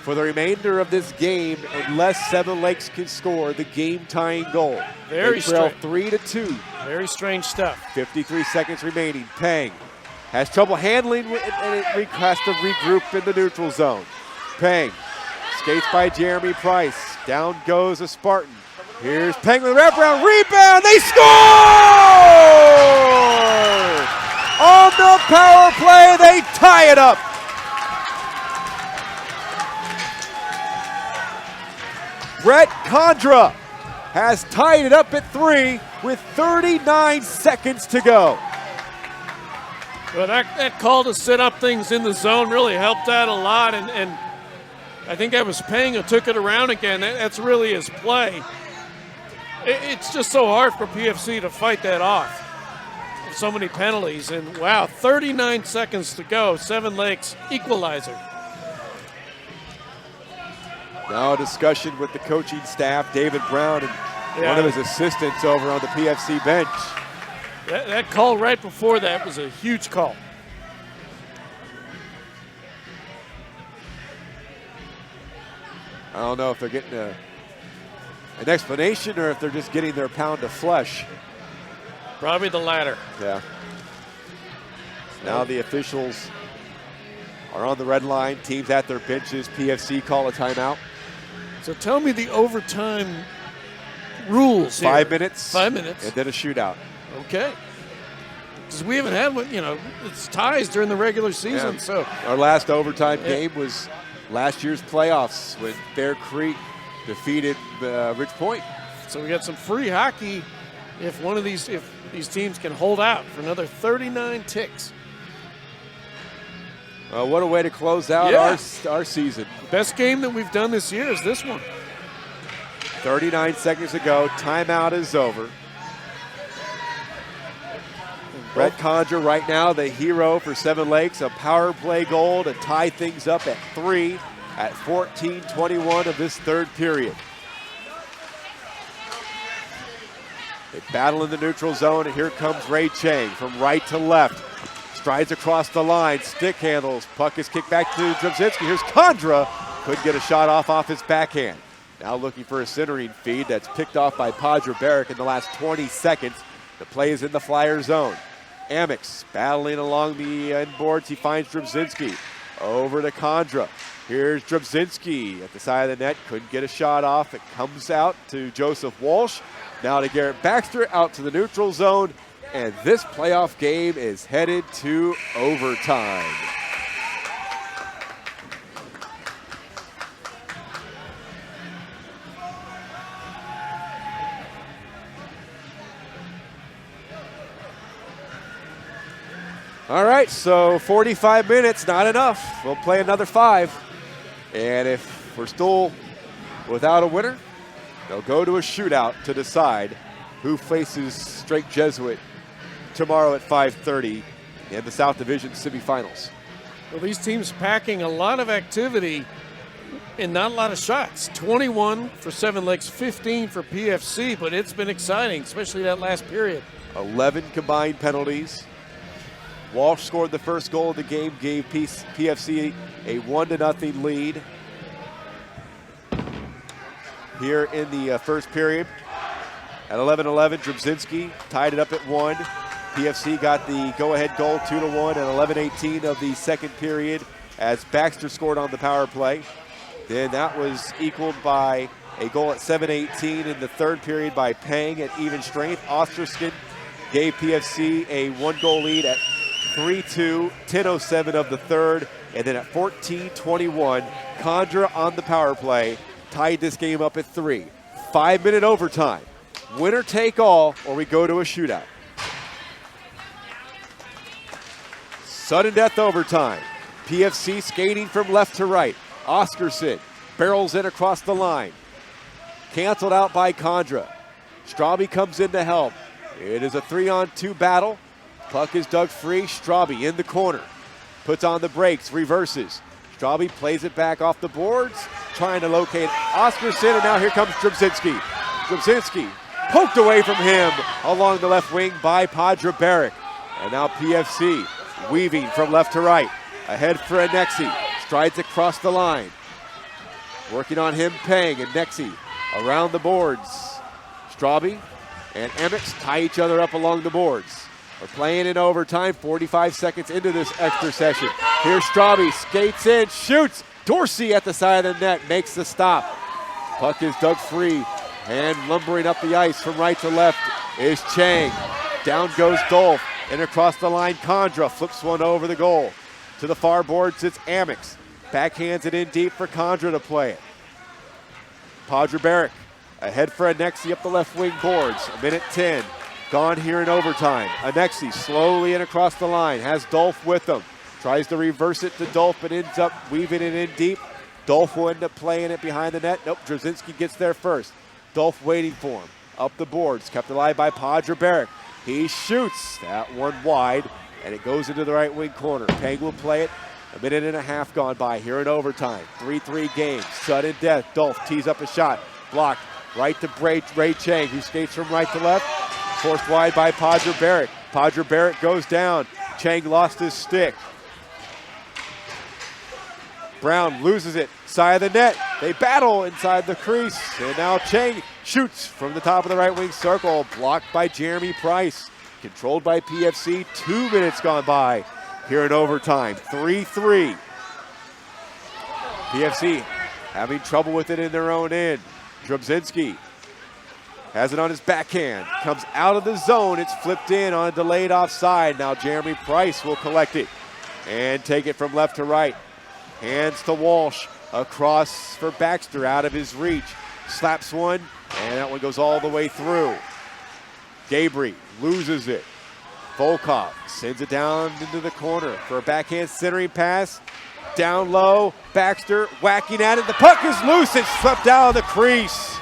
for the remainder of this game unless Seven Lakes can score the game-tying goal. Very they trail strange. 3-2. Very strange stuff. 53 seconds remaining. Peng has trouble handling and it has to regroup in the neutral zone. Peng skates by Jeremy Price. Down goes a Spartan. Here's Peng with a wraparound rebound. They score! On the power play, they tie it up. Brett Condra has tied it up at 3 with 39 seconds to go. Well, that call to set up things in the zone really helped out a lot, and I think that was Peng who took it around again. That's really his play. It's just so hard for PFC to fight that off. So many penalties, and wow, 39 seconds to go. Seven Lakes equalizer. Now a discussion with the coaching staff, David Brown, and one of his assistants over on the PFC bench. That call right before that was a huge call. I don't know if they're getting an explanation or if they're just getting their pound of flesh. Probably the latter. Yeah. Now the officials are on the red line. Teams at their benches. PFC call a timeout. So tell me the overtime rules here. 5 minutes. 5 minutes. And then a shootout. Okay. Because we haven't had one, it's ties during the regular season. Yeah. So our last overtime game was last year's playoffs when Bear Creek defeated Ridge Point. So we got some free hockey if these teams can hold out for another 39 ticks. What a way to close out our season. Best game that we've done this year is this one. 39 seconds to go. Timeout is over. Brett Condra right now the hero for Seven Lakes. A power play goal to tie things up at 3 at 14:21 of this third period. They battle in the neutral zone, and here comes Ray Chang from right to left. Strides across the line, stick handles, puck is kicked back to Drabzinski. Here's Condra, couldn't get a shot off his backhand. Now looking for a centering feed that's picked off by Padre Barrick in the last 20 seconds. The play is in the Flyer zone. Amex battling along the end boards. He finds Drabzinski. Over to Condra. Here's Drabzinski at the side of the net. Couldn't get a shot off. It comes out to Joseph Walsh. Now to Garrett Baxter out to the neutral zone. And this playoff game is headed to overtime. All right, so 45 minutes, not enough. We'll play another 5. And if we're still without a winner, they'll go to a shootout to decide who faces Strake Jesuit tomorrow at 5:30 in the South Division semifinals. Well, these teams packing a lot of activity and not a lot of shots. 21 for Seven Lakes, 15 for PFC, but it's been exciting, especially that last period. 11 combined penalties. Walsh scored the first goal of the game, gave PFC a 1-0 lead here in the first period. At 11-11, Drabzinski tied it up at 1. PFC got the go-ahead goal 2-1 at 11:18 of the second period as Baxter scored on the power play. Then that was equaled by A goal at 7:18 in the third period by Pang at even strength. Osterskin gave PFC a 1-goal lead at 3-2, 10:07 of the third. And then at 14:21, Condra on the power play tied this game up at 3. 5-minute overtime. Winner take all, or we go to a shootout. Sudden death overtime. PFC skating from left to right. Oscarson barrels in across the line. Canceled out by Condra. Straube comes in to help. It is a 3-on-2 battle. Puck is dug free. Straube in the corner. Puts on the brakes, reverses. Straube plays it back off the boards, trying to locate Oscarson, and now here comes Drobzinski. Drobzinski poked away from him along the left wing by Padra Barrick. And now PFC weaving from left to right. Ahead for Anexi. Strides across the line. Working on him, Pang, and Nexi around the boards. Straube and Emmix tie each other up along the boards. We're playing in overtime, 45 seconds into this extra session. Here's Straube, skates in, shoots. Dorsey at the side of the net makes the stop. Puck is dug free, and lumbering up the ice from right to left is Chang. Down goes Dolph, and across the line, Condra flips one over the goal. To the far boards, it's Amix. Backhands it in deep for Condra to play it. Padra Barrick ahead for Anexi up the left wing boards. 1:10 gone here in overtime. Anexi slowly in across the line, has Dolph with him. Tries to reverse it to Dolph, but ends up weaving it in deep. Dolph will end up playing it behind the net. Nope, Drobzinski gets there first. Dolph waiting for him. Up the boards, kept alive by Padra Barrick. He shoots that one wide, and it goes into the right wing corner. Pang will play it. 1.5 gone by here in overtime. 3-3 game. Sudden death. Dolph tees up a shot. Blocked right to Ray Chang, who skates from right to left. Forced wide by Padra Barrick. Padra Barrick goes down. Chang lost his stick. Brown loses it. Side of the net. They battle inside the crease. And now Chang shoots from the top of the right wing circle. Blocked by Jeremy Price. Controlled by PFC. 2 minutes gone by here in overtime. 3-3. PFC having trouble with it in their own end. Drobzinski has it on his backhand. Comes out of the zone. It's flipped in on a delayed offside. Now Jeremy Price will collect it and take it from left to right. Hands to Walsh. Across for Baxter out of his reach. Slaps one, and that one goes all the way through. Gabry loses it. Volkov sends it down into the corner for a backhand centering pass. Down low, Baxter whacking at it. The puck is loose. It's swept out of the crease.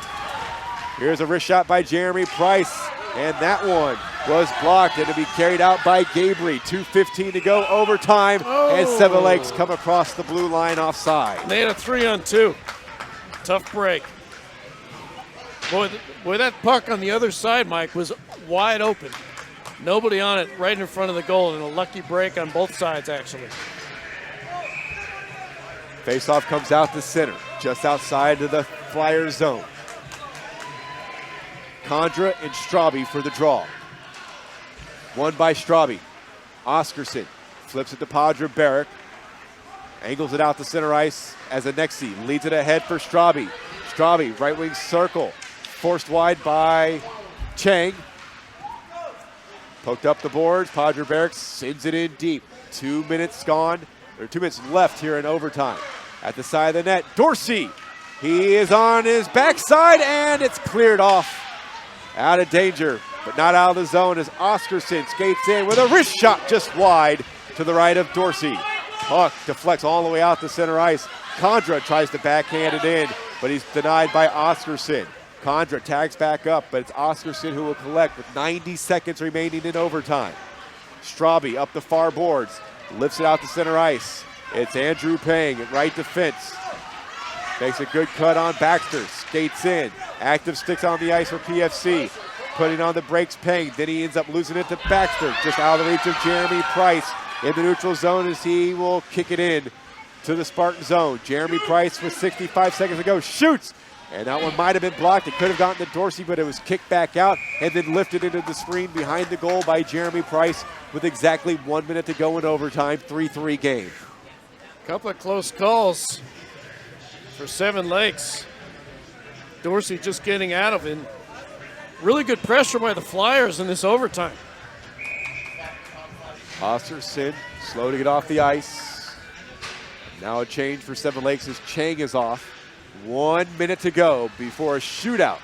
Here's a wrist shot by Jeremy Price, and that one was blocked, and to be carried out by Gabry. 2:15 to go, overtime, and Seven Lakes come across the blue line offside. They had a 3-on-2. Tough break. Boy, that puck on the other side, Mike, was wide open. Nobody on it, right in front of the goal, and a lucky break on both sides, actually. Faceoff comes out to center, just outside of the Flyers zone. Condra and Straube for the draw. Won by Straube. Oscarson flips it to Padra Barrick. Angles it out to center ice as Anexi leads it ahead for Straube. Straube, right wing circle. Forced wide by Chang. Poked up the boards. Padra Barrick sends it in deep. 2 minutes gone, or 2 minutes left here in overtime. At the side of the net, Dorsey. He is on his backside, and it's cleared off. Out of danger, but not out of the zone as Oscarson skates in with a wrist shot just wide to the right of Dorsey. Puck deflects all the way out to center ice. Condra tries to backhand it in, but he's denied by Oscarson. Condra tags back up, but it's Oscarson who will collect with 90 seconds remaining in overtime. Straube up the far boards, lifts it out to center ice. It's Andrew Pang at right defense. Makes a good cut on Baxter, skates in. Active sticks on the ice for PFC. Putting on the brakes, Pang. Then he ends up losing it to Baxter, just out of the reach of Jeremy Price. In the neutral zone as he will kick it in to the Spartan zone. Jeremy Price with 65 seconds to go, shoots. And that one might have been blocked. It could have gotten to Dorsey, but it was kicked back out and then lifted into the screen behind the goal by Jeremy Price with exactly 1 minute to go in overtime. 3-3 game. Couple of close calls for Seven Lakes. Dorsey just getting out of it. Really good pressure by the Flyers in this overtime. Osterson slow to get off the ice. Now a change for Seven Lakes as Chang is off. 1 minute to go before a shootout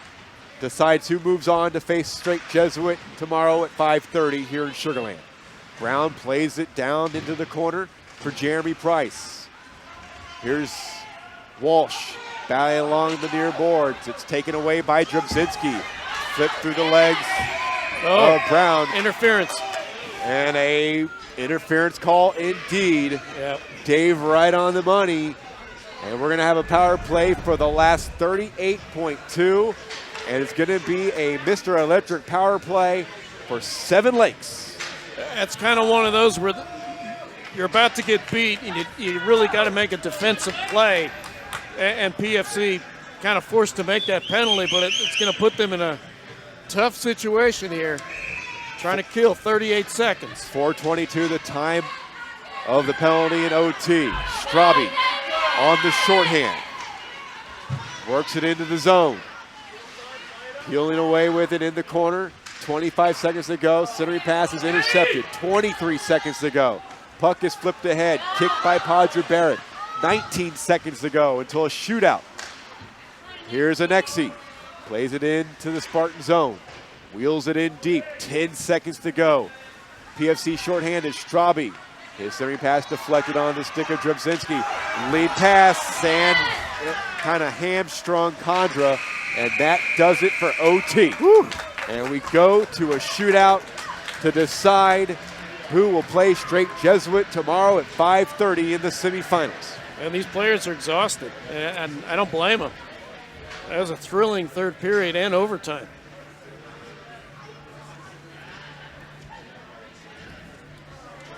decides who moves on to face Straight Jesuit tomorrow at 5:30 here in Sugar Land. Brown plays it down into the corner for Jeremy Price. Here's Walsh battling along the near boards. It's taken away by Drabzinski. Flipped through the legs of Brown. Interference. And a interference call indeed. Yep. Dave right on the money. And we're going to have a power play for the last 38.2. And it's going to be a Mr. Electric power play for Seven Lakes. That's kind of one of those where you're about to get beat and you really got to make a defensive play. And PFC kind of forced to make that penalty, but it's going to put them in a tough situation here. Trying to kill 38 seconds. 4:22 the time of the penalty in OT. Straube on the shorthand. Works it into the zone. Peeling away with it in the corner. 25 seconds to go. Centering pass is intercepted. 23 seconds to go. Puck is flipped ahead. Kicked by Padre Barrett. 19 seconds to go until a shootout. Here's Anexi. Plays it into the Spartan zone. Wheels it in deep. 10 seconds to go. PFC shorthanded. Straube. His centering pass deflected on the stick of Drabzinski. Lead pass and kind of hamstrung Condra. And that does it for OT. Woo. And we go to a shootout to decide who will play Straight Jesuit tomorrow at 5:30 in the semifinals. And these players are exhausted, and I don't blame them. That was a thrilling third period and overtime.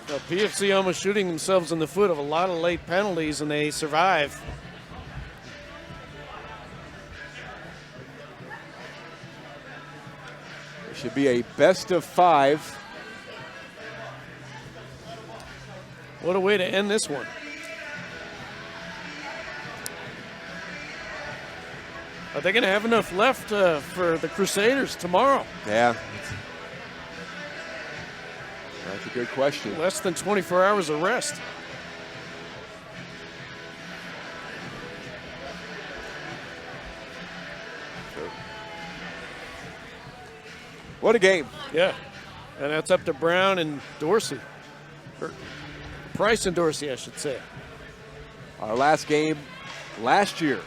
So PFC almost shooting themselves in the foot of a lot of late penalties, and they survive. It should be a best of 5. What a way to end this one. Are they going to have enough left for the Crusaders tomorrow? Yeah. That's a good question. Less than 24 hours of rest. What a game. Yeah. And that's up to Brown and Dorsey. Or Price and Dorsey, I should say. Our last game last year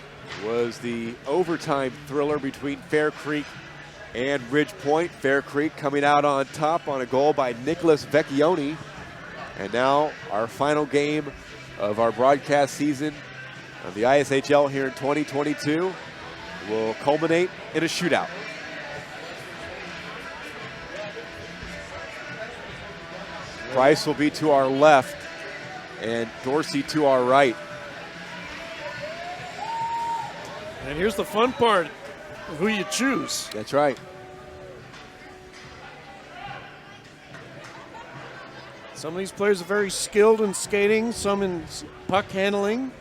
was the overtime thriller between Fair Creek and Ridge Point. Fair Creek coming out on top on a goal by Nicholas Vecchione. And now our final game of our broadcast season of the ISHL here in 2022 will culminate in a shootout. Price will be to our left and Dorsey to our right. And here's the fun part, who you choose. That's right. Some of these players are very skilled in skating, some in puck handling.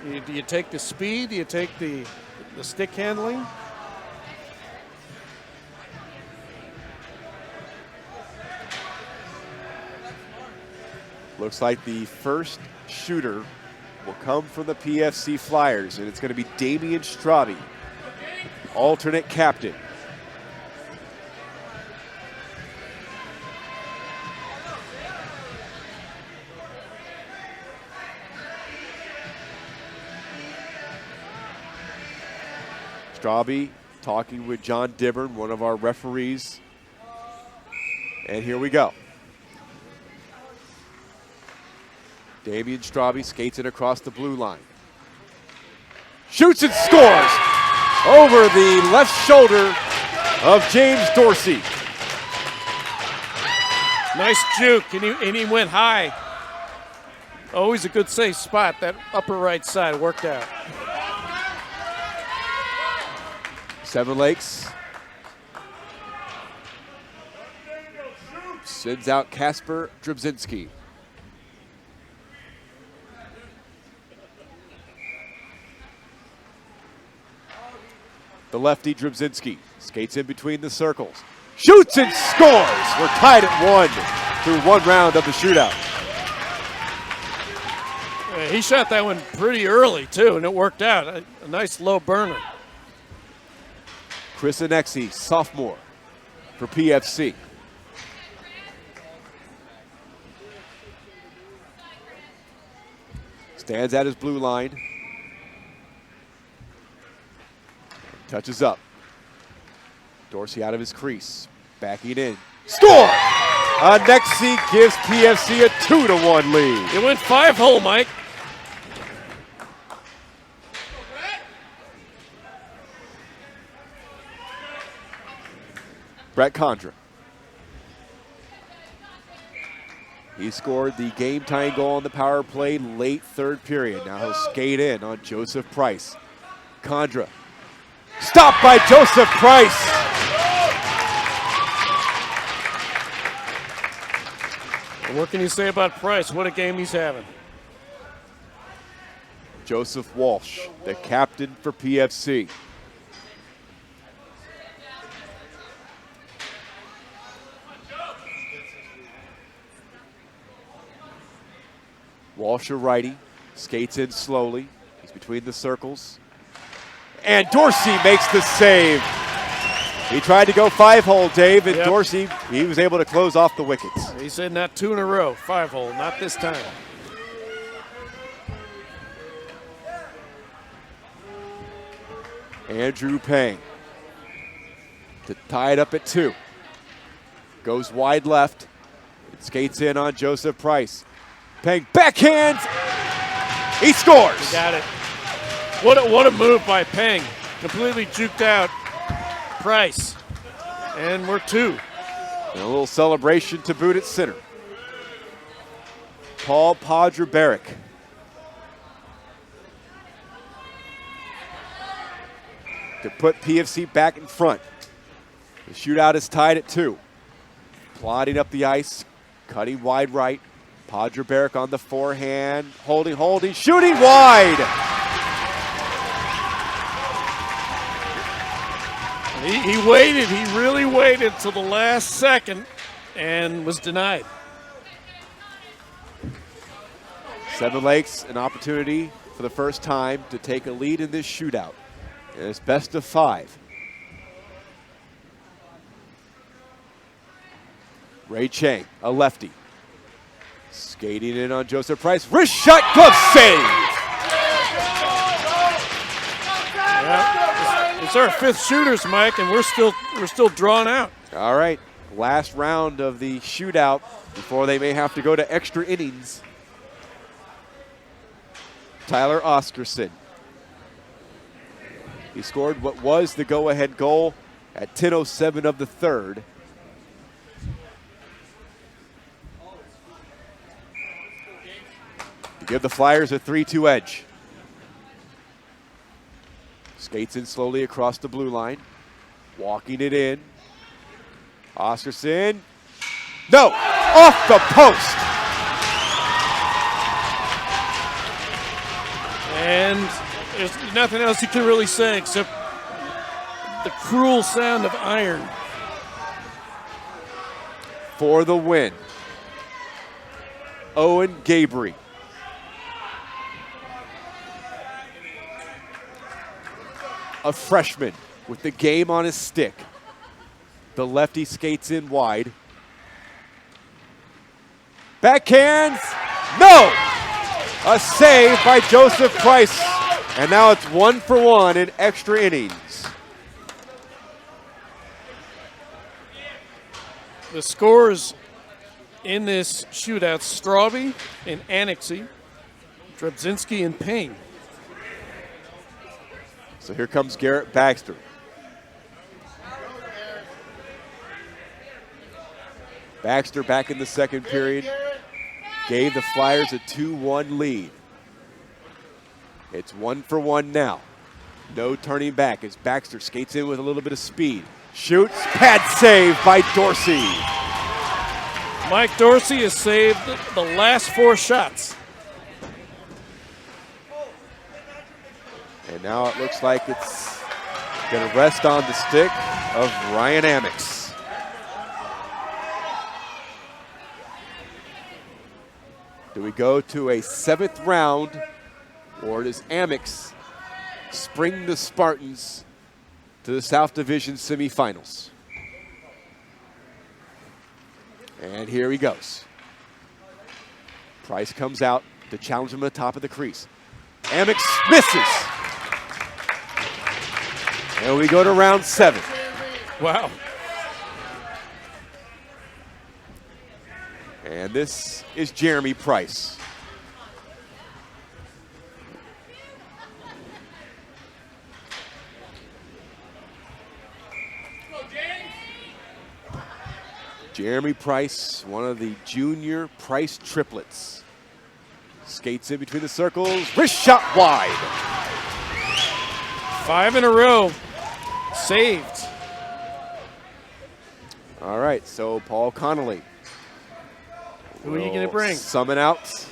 Do you take the speed? Do you take the stick handling? Looks like the first shooter will come from the PFC Flyers, and it's going to be Damian Straube, alternate captain. Straube talking with John Dibburn, one of our referees. And here we go. Damian Straube skates it across the blue line. Shoots and scores over the left shoulder of James Dorsey. Nice juke, and he went high. Always a good safe spot. That upper right side worked out. Seven Lakes sends out Kasper Drabzinski. The lefty Drabzinski skates in between the circles. Shoots and scores! We're tied at 1 through 1 round of the shootout. He shot that one pretty early, too, and it worked out. A nice low burner. Chris Annexi, sophomore for PFC. Stands at his blue line. Touches up. Dorsey out of his crease. Backing in. Score! Annexi gives PFC a 2-1 lead. It went 5-hole, Mike. Brett Condra. He scored the game-tying goal on the power play late third period. Now he'll skate in on Joseph Price. Condra. Stopped by Joseph Price. What can you say about Price? What a game he's having. Joseph Walsh, the captain for PFC. Walsh, a righty, skates in slowly. He's between the circles. And Dorsey makes the save. He tried to go 5-hole, Dave, and Dorsey, he was able to close off the wickets. He said not 2 in a row, 5-hole, not this time. Andrew Pang to tie it up at 2. Goes wide left. It skates in on Joseph Price. Pang backhand. He scores. He got it. What a move by Pang. Completely juked out Price. And we're 2. And a little celebration to boot at center. Paul Podra-Barrick. To put PFC back in front. The shootout is tied at 2. Plodding up the ice, cutting wide right. Podra-Barrick on the forehand, holding, shooting wide. He waited, he really waited till the last second and was denied. Seven Lakes, an opportunity for the first time to take a lead in this shootout. And it's best of 5. Ray Chang, a lefty. Skating in on Joseph Price. Wrist shot, glove save! Yeah, it's our 5th shooters, Mike, and we're still drawn out. All right, last round of the shootout before they may have to go to extra innings. Tyler Oscarson. He scored what was the go-ahead goal at 10:07 of the third. To give the Flyers a 3-2 edge. Skates in slowly across the blue line. Walking it in. Oscarson. No! Off the post! And there's nothing else you can really say except the cruel sound of iron. For the win, Owen Gabry. A freshman with the game on his stick. The lefty skates in wide. Backhands, no! A save by Joseph Price. And now it's 1-for-1 in extra innings. The scores in this shootout, Straube and Annexi, Drabzinski and Payne. So here comes Garrett Baxter. Baxter back in the second period. Gave the Flyers a 2-1 lead. It's 1-for-1 now. No turning back as Baxter skates in with a little bit of speed. Shoots, pad save by Dorsey. Mike Dorsey has saved the last 4 shots. And now it looks like it's Going to rest on the stick of Ryan Amex. Do we go to a 7th round, or does Amex spring the Spartans to the South Division semifinals? And here he goes. Price comes out to challenge him at the top of the crease. Amex misses. And we go to round 7. Wow. And this is Jeremy Price. Jeremy Price, one of the junior Price triplets. Skates in between the circles, wrist shot wide. 5 in a row. Saved. All right, so Paul Connolly. Who are you going to bring? Summon out.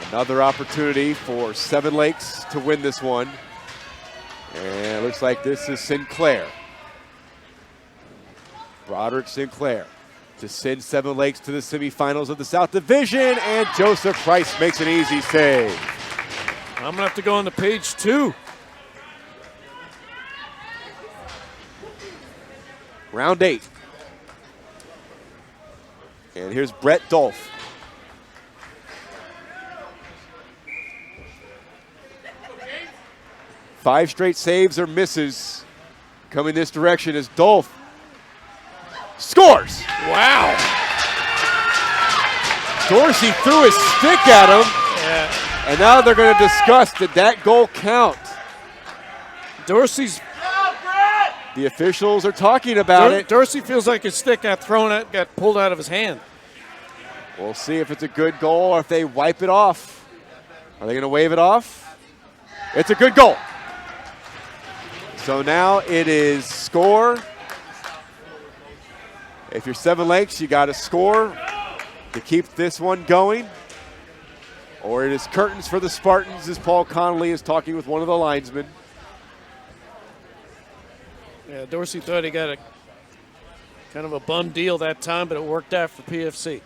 Another opportunity for Seven Lakes to win this one. And it looks like this is Sinclair. Broderick Sinclair to send Seven Lakes to the semifinals of the South Division, and Joseph Price makes an easy save. I'm going to have to go on to page 2. Round 8. And here's Brett Dolph. Five straight saves or misses coming this direction as Dolph scores. Wow. Dorsey threw his stick at him. Yeah. And now they're going to discuss, did that goal count? Dorsey's. The officials are talking about it. Dorsey feels like his stick got pulled out of his hand. We'll see if it's a good goal or if they wipe it off. Are they going to wave it off? It's a good goal. So now it is score. If you're Seven Lakes, you got to score to keep this one going. Or it is curtains for the Spartans as Paul Connolly is talking with one of the linesmen. Yeah, Dorsey thought he got a kind of a bum deal that time, but it worked out for PFC.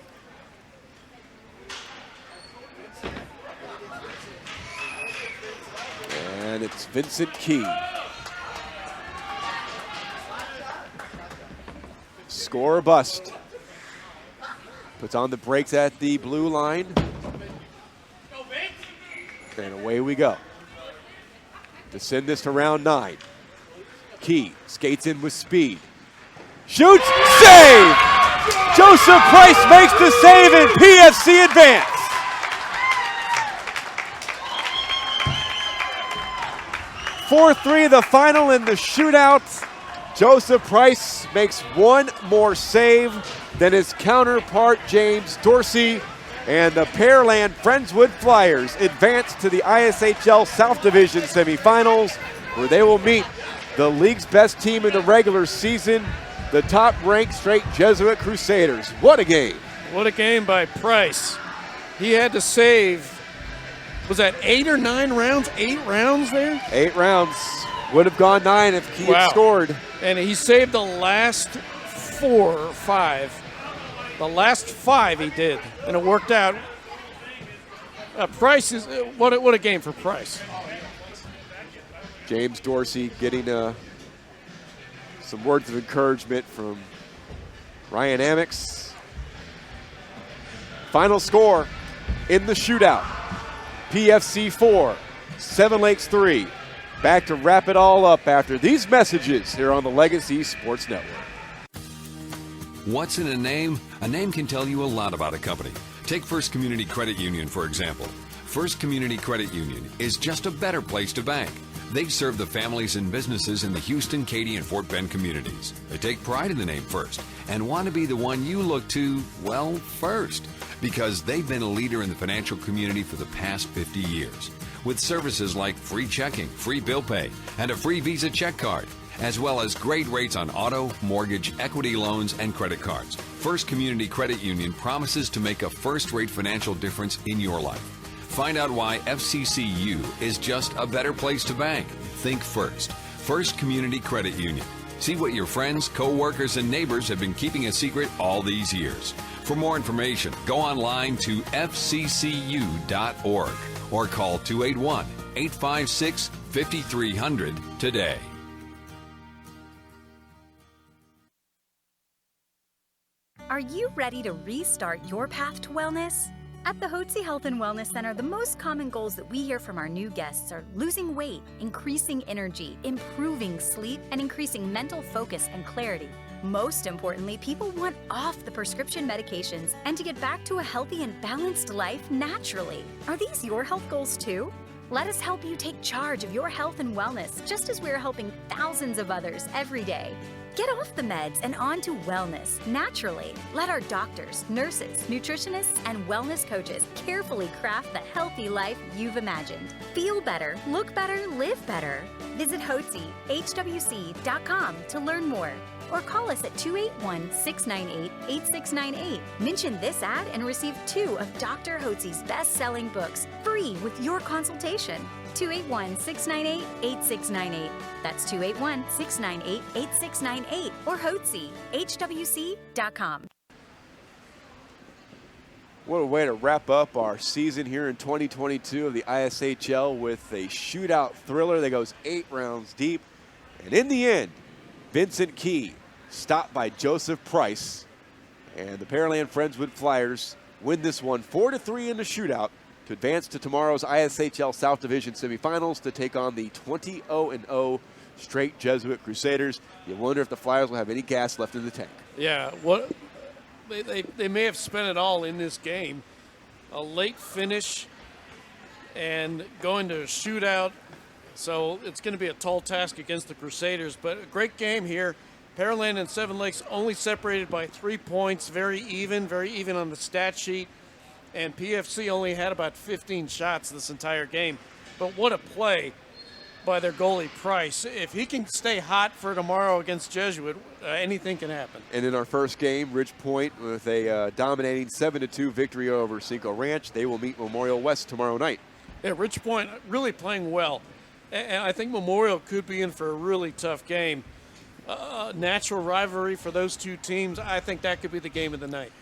And it's Vincent Key. Score or bust. Puts on the brakes at the blue line. And away we go. To send this to round 9. Key skates in with speed. Shoots, save! Joseph Price makes the save and PFC advance. .43 the final in the shootout. Joseph Price makes one more save than his counterpart James Dorsey, and the Pearland Friendswood Flyers advance to the ISHL South Division semifinals, where they will meet the league's best team in the regular season, the top-ranked Straight Jesuit Crusaders. What a game. What a game by Price. He had to save, was that 8 or 9 rounds? 8 rounds there? 8 rounds. Would have gone 9 if he had scored. And he saved the last 4 or 5. The last 5 he did, and it worked out. Price is, what a game for Price. James Dorsey getting some words of encouragement from Ryan Amex. Final score in the shootout. PFC 4, Seven Lakes 3. Back to wrap it all up after these messages here on the Legacy Sports Network. What's in a name? A name can tell you a lot about a company. Take First Community Credit Union, for example. First Community Credit Union is just a better place to bank. They serve the families and businesses in the Houston, Katy, and Fort Bend communities. They take pride in the name First and want to be the one you look to, well, first, because they've been a leader in the financial community for the past 50 years. With services like free checking, free bill pay, and a free Visa check card, as well as great rates on auto, mortgage, equity loans, and credit cards. First Community Credit Union promises to make a first-rate financial difference in your life. Find out why FCCU is just a better place to bank. Think First. First Community Credit Union. See what your friends, co-workers, and neighbors have been keeping a secret all these years. For more information, go online to fccu.org or call 281-856-5300 today. Are you ready to restart your path to wellness? At the Hotze Health and Wellness Center, the most common goals that we hear from our new guests are losing weight, increasing energy, improving sleep, and increasing mental focus and clarity. Most importantly, people want off the prescription medications and to get back to a healthy and balanced life naturally. Are these your health goals too? Let us help you take charge of your health and wellness, just as we're helping thousands of others every day. Get off the meds and on to wellness naturally. Let our doctors, nurses, nutritionists, and wellness coaches carefully craft the healthy life you've imagined. Feel better, look better, live better. Visit HWC.com to learn more, or call us at 281-698-8698. Mention this ad and receive 2 of Dr. Hotze's best-selling books free with your consultation. 281-698-8698. That's 281-698-8698 or Hotze, HWC.com. What a way to wrap up our season here in 2022 of the ISHL with a shootout thriller that goes 8 rounds deep. And in the end, Vincent Key stopped by Joseph Price, and the Pearland Friendswood Flyers win this one 4-3 in the shootout to advance to tomorrow's ISHL South Division semifinals to take on the 20-0 straight Jesuit Crusaders. You wonder if the Flyers will have any gas left in the tank. Yeah, what they may have spent it all in this game. A late finish and going to a shootout. So it's going to be a tall task against the Crusaders, but a great game here. Pearland and Seven Lakes only separated by 3 points, very even on the stat sheet. And PFC only had about 15 shots this entire game. But what a play by their goalie, Price. If he can stay hot for tomorrow against Jesuit, anything can happen. And in our first game, Ridge Point with a dominating 7-2 victory over Cinco Ranch. They will meet Memorial West tomorrow night. Yeah, Ridge Point really playing well. And I think Memorial could be in for a really tough game. Natural rivalry for those two teams. I think that could be the game of the night.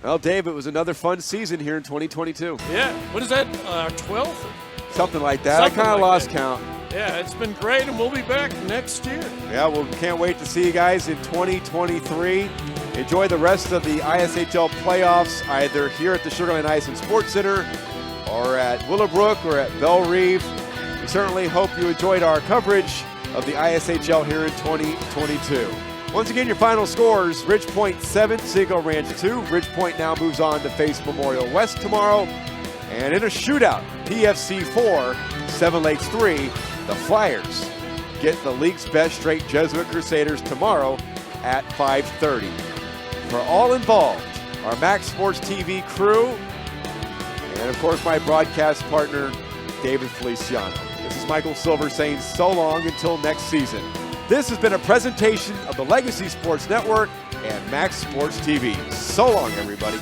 Well, Dave, it was another fun season here in 2022. Yeah, what is that, 12th? Something like that. I kind of lost count. Yeah, it's been great, and we'll be back next year. Yeah, well, can't wait to see you guys in 2023. Enjoy the rest of the ISHL playoffs, either here at the Sugar Land Ice and Sports Center or at Willowbrook or at Belle Reve. We certainly hope you enjoyed our coverage of the ISHL here in 2022. Once again, your final scores: Ridge Point 7, Cinco Ranch 2. Ridge Point now moves on to face Memorial West tomorrow. And in a shootout, PFC 4, Seven Lakes 3, the Flyers get the league's best straight Jesuit Crusaders tomorrow at 5:30. For all involved, our Max Sports TV crew, and of course my broadcast partner, David Feliciano. This is Michael Silver saying so long until next season. This has been a presentation of the Legacy Sports Network and Max Sports TV. So long, everybody.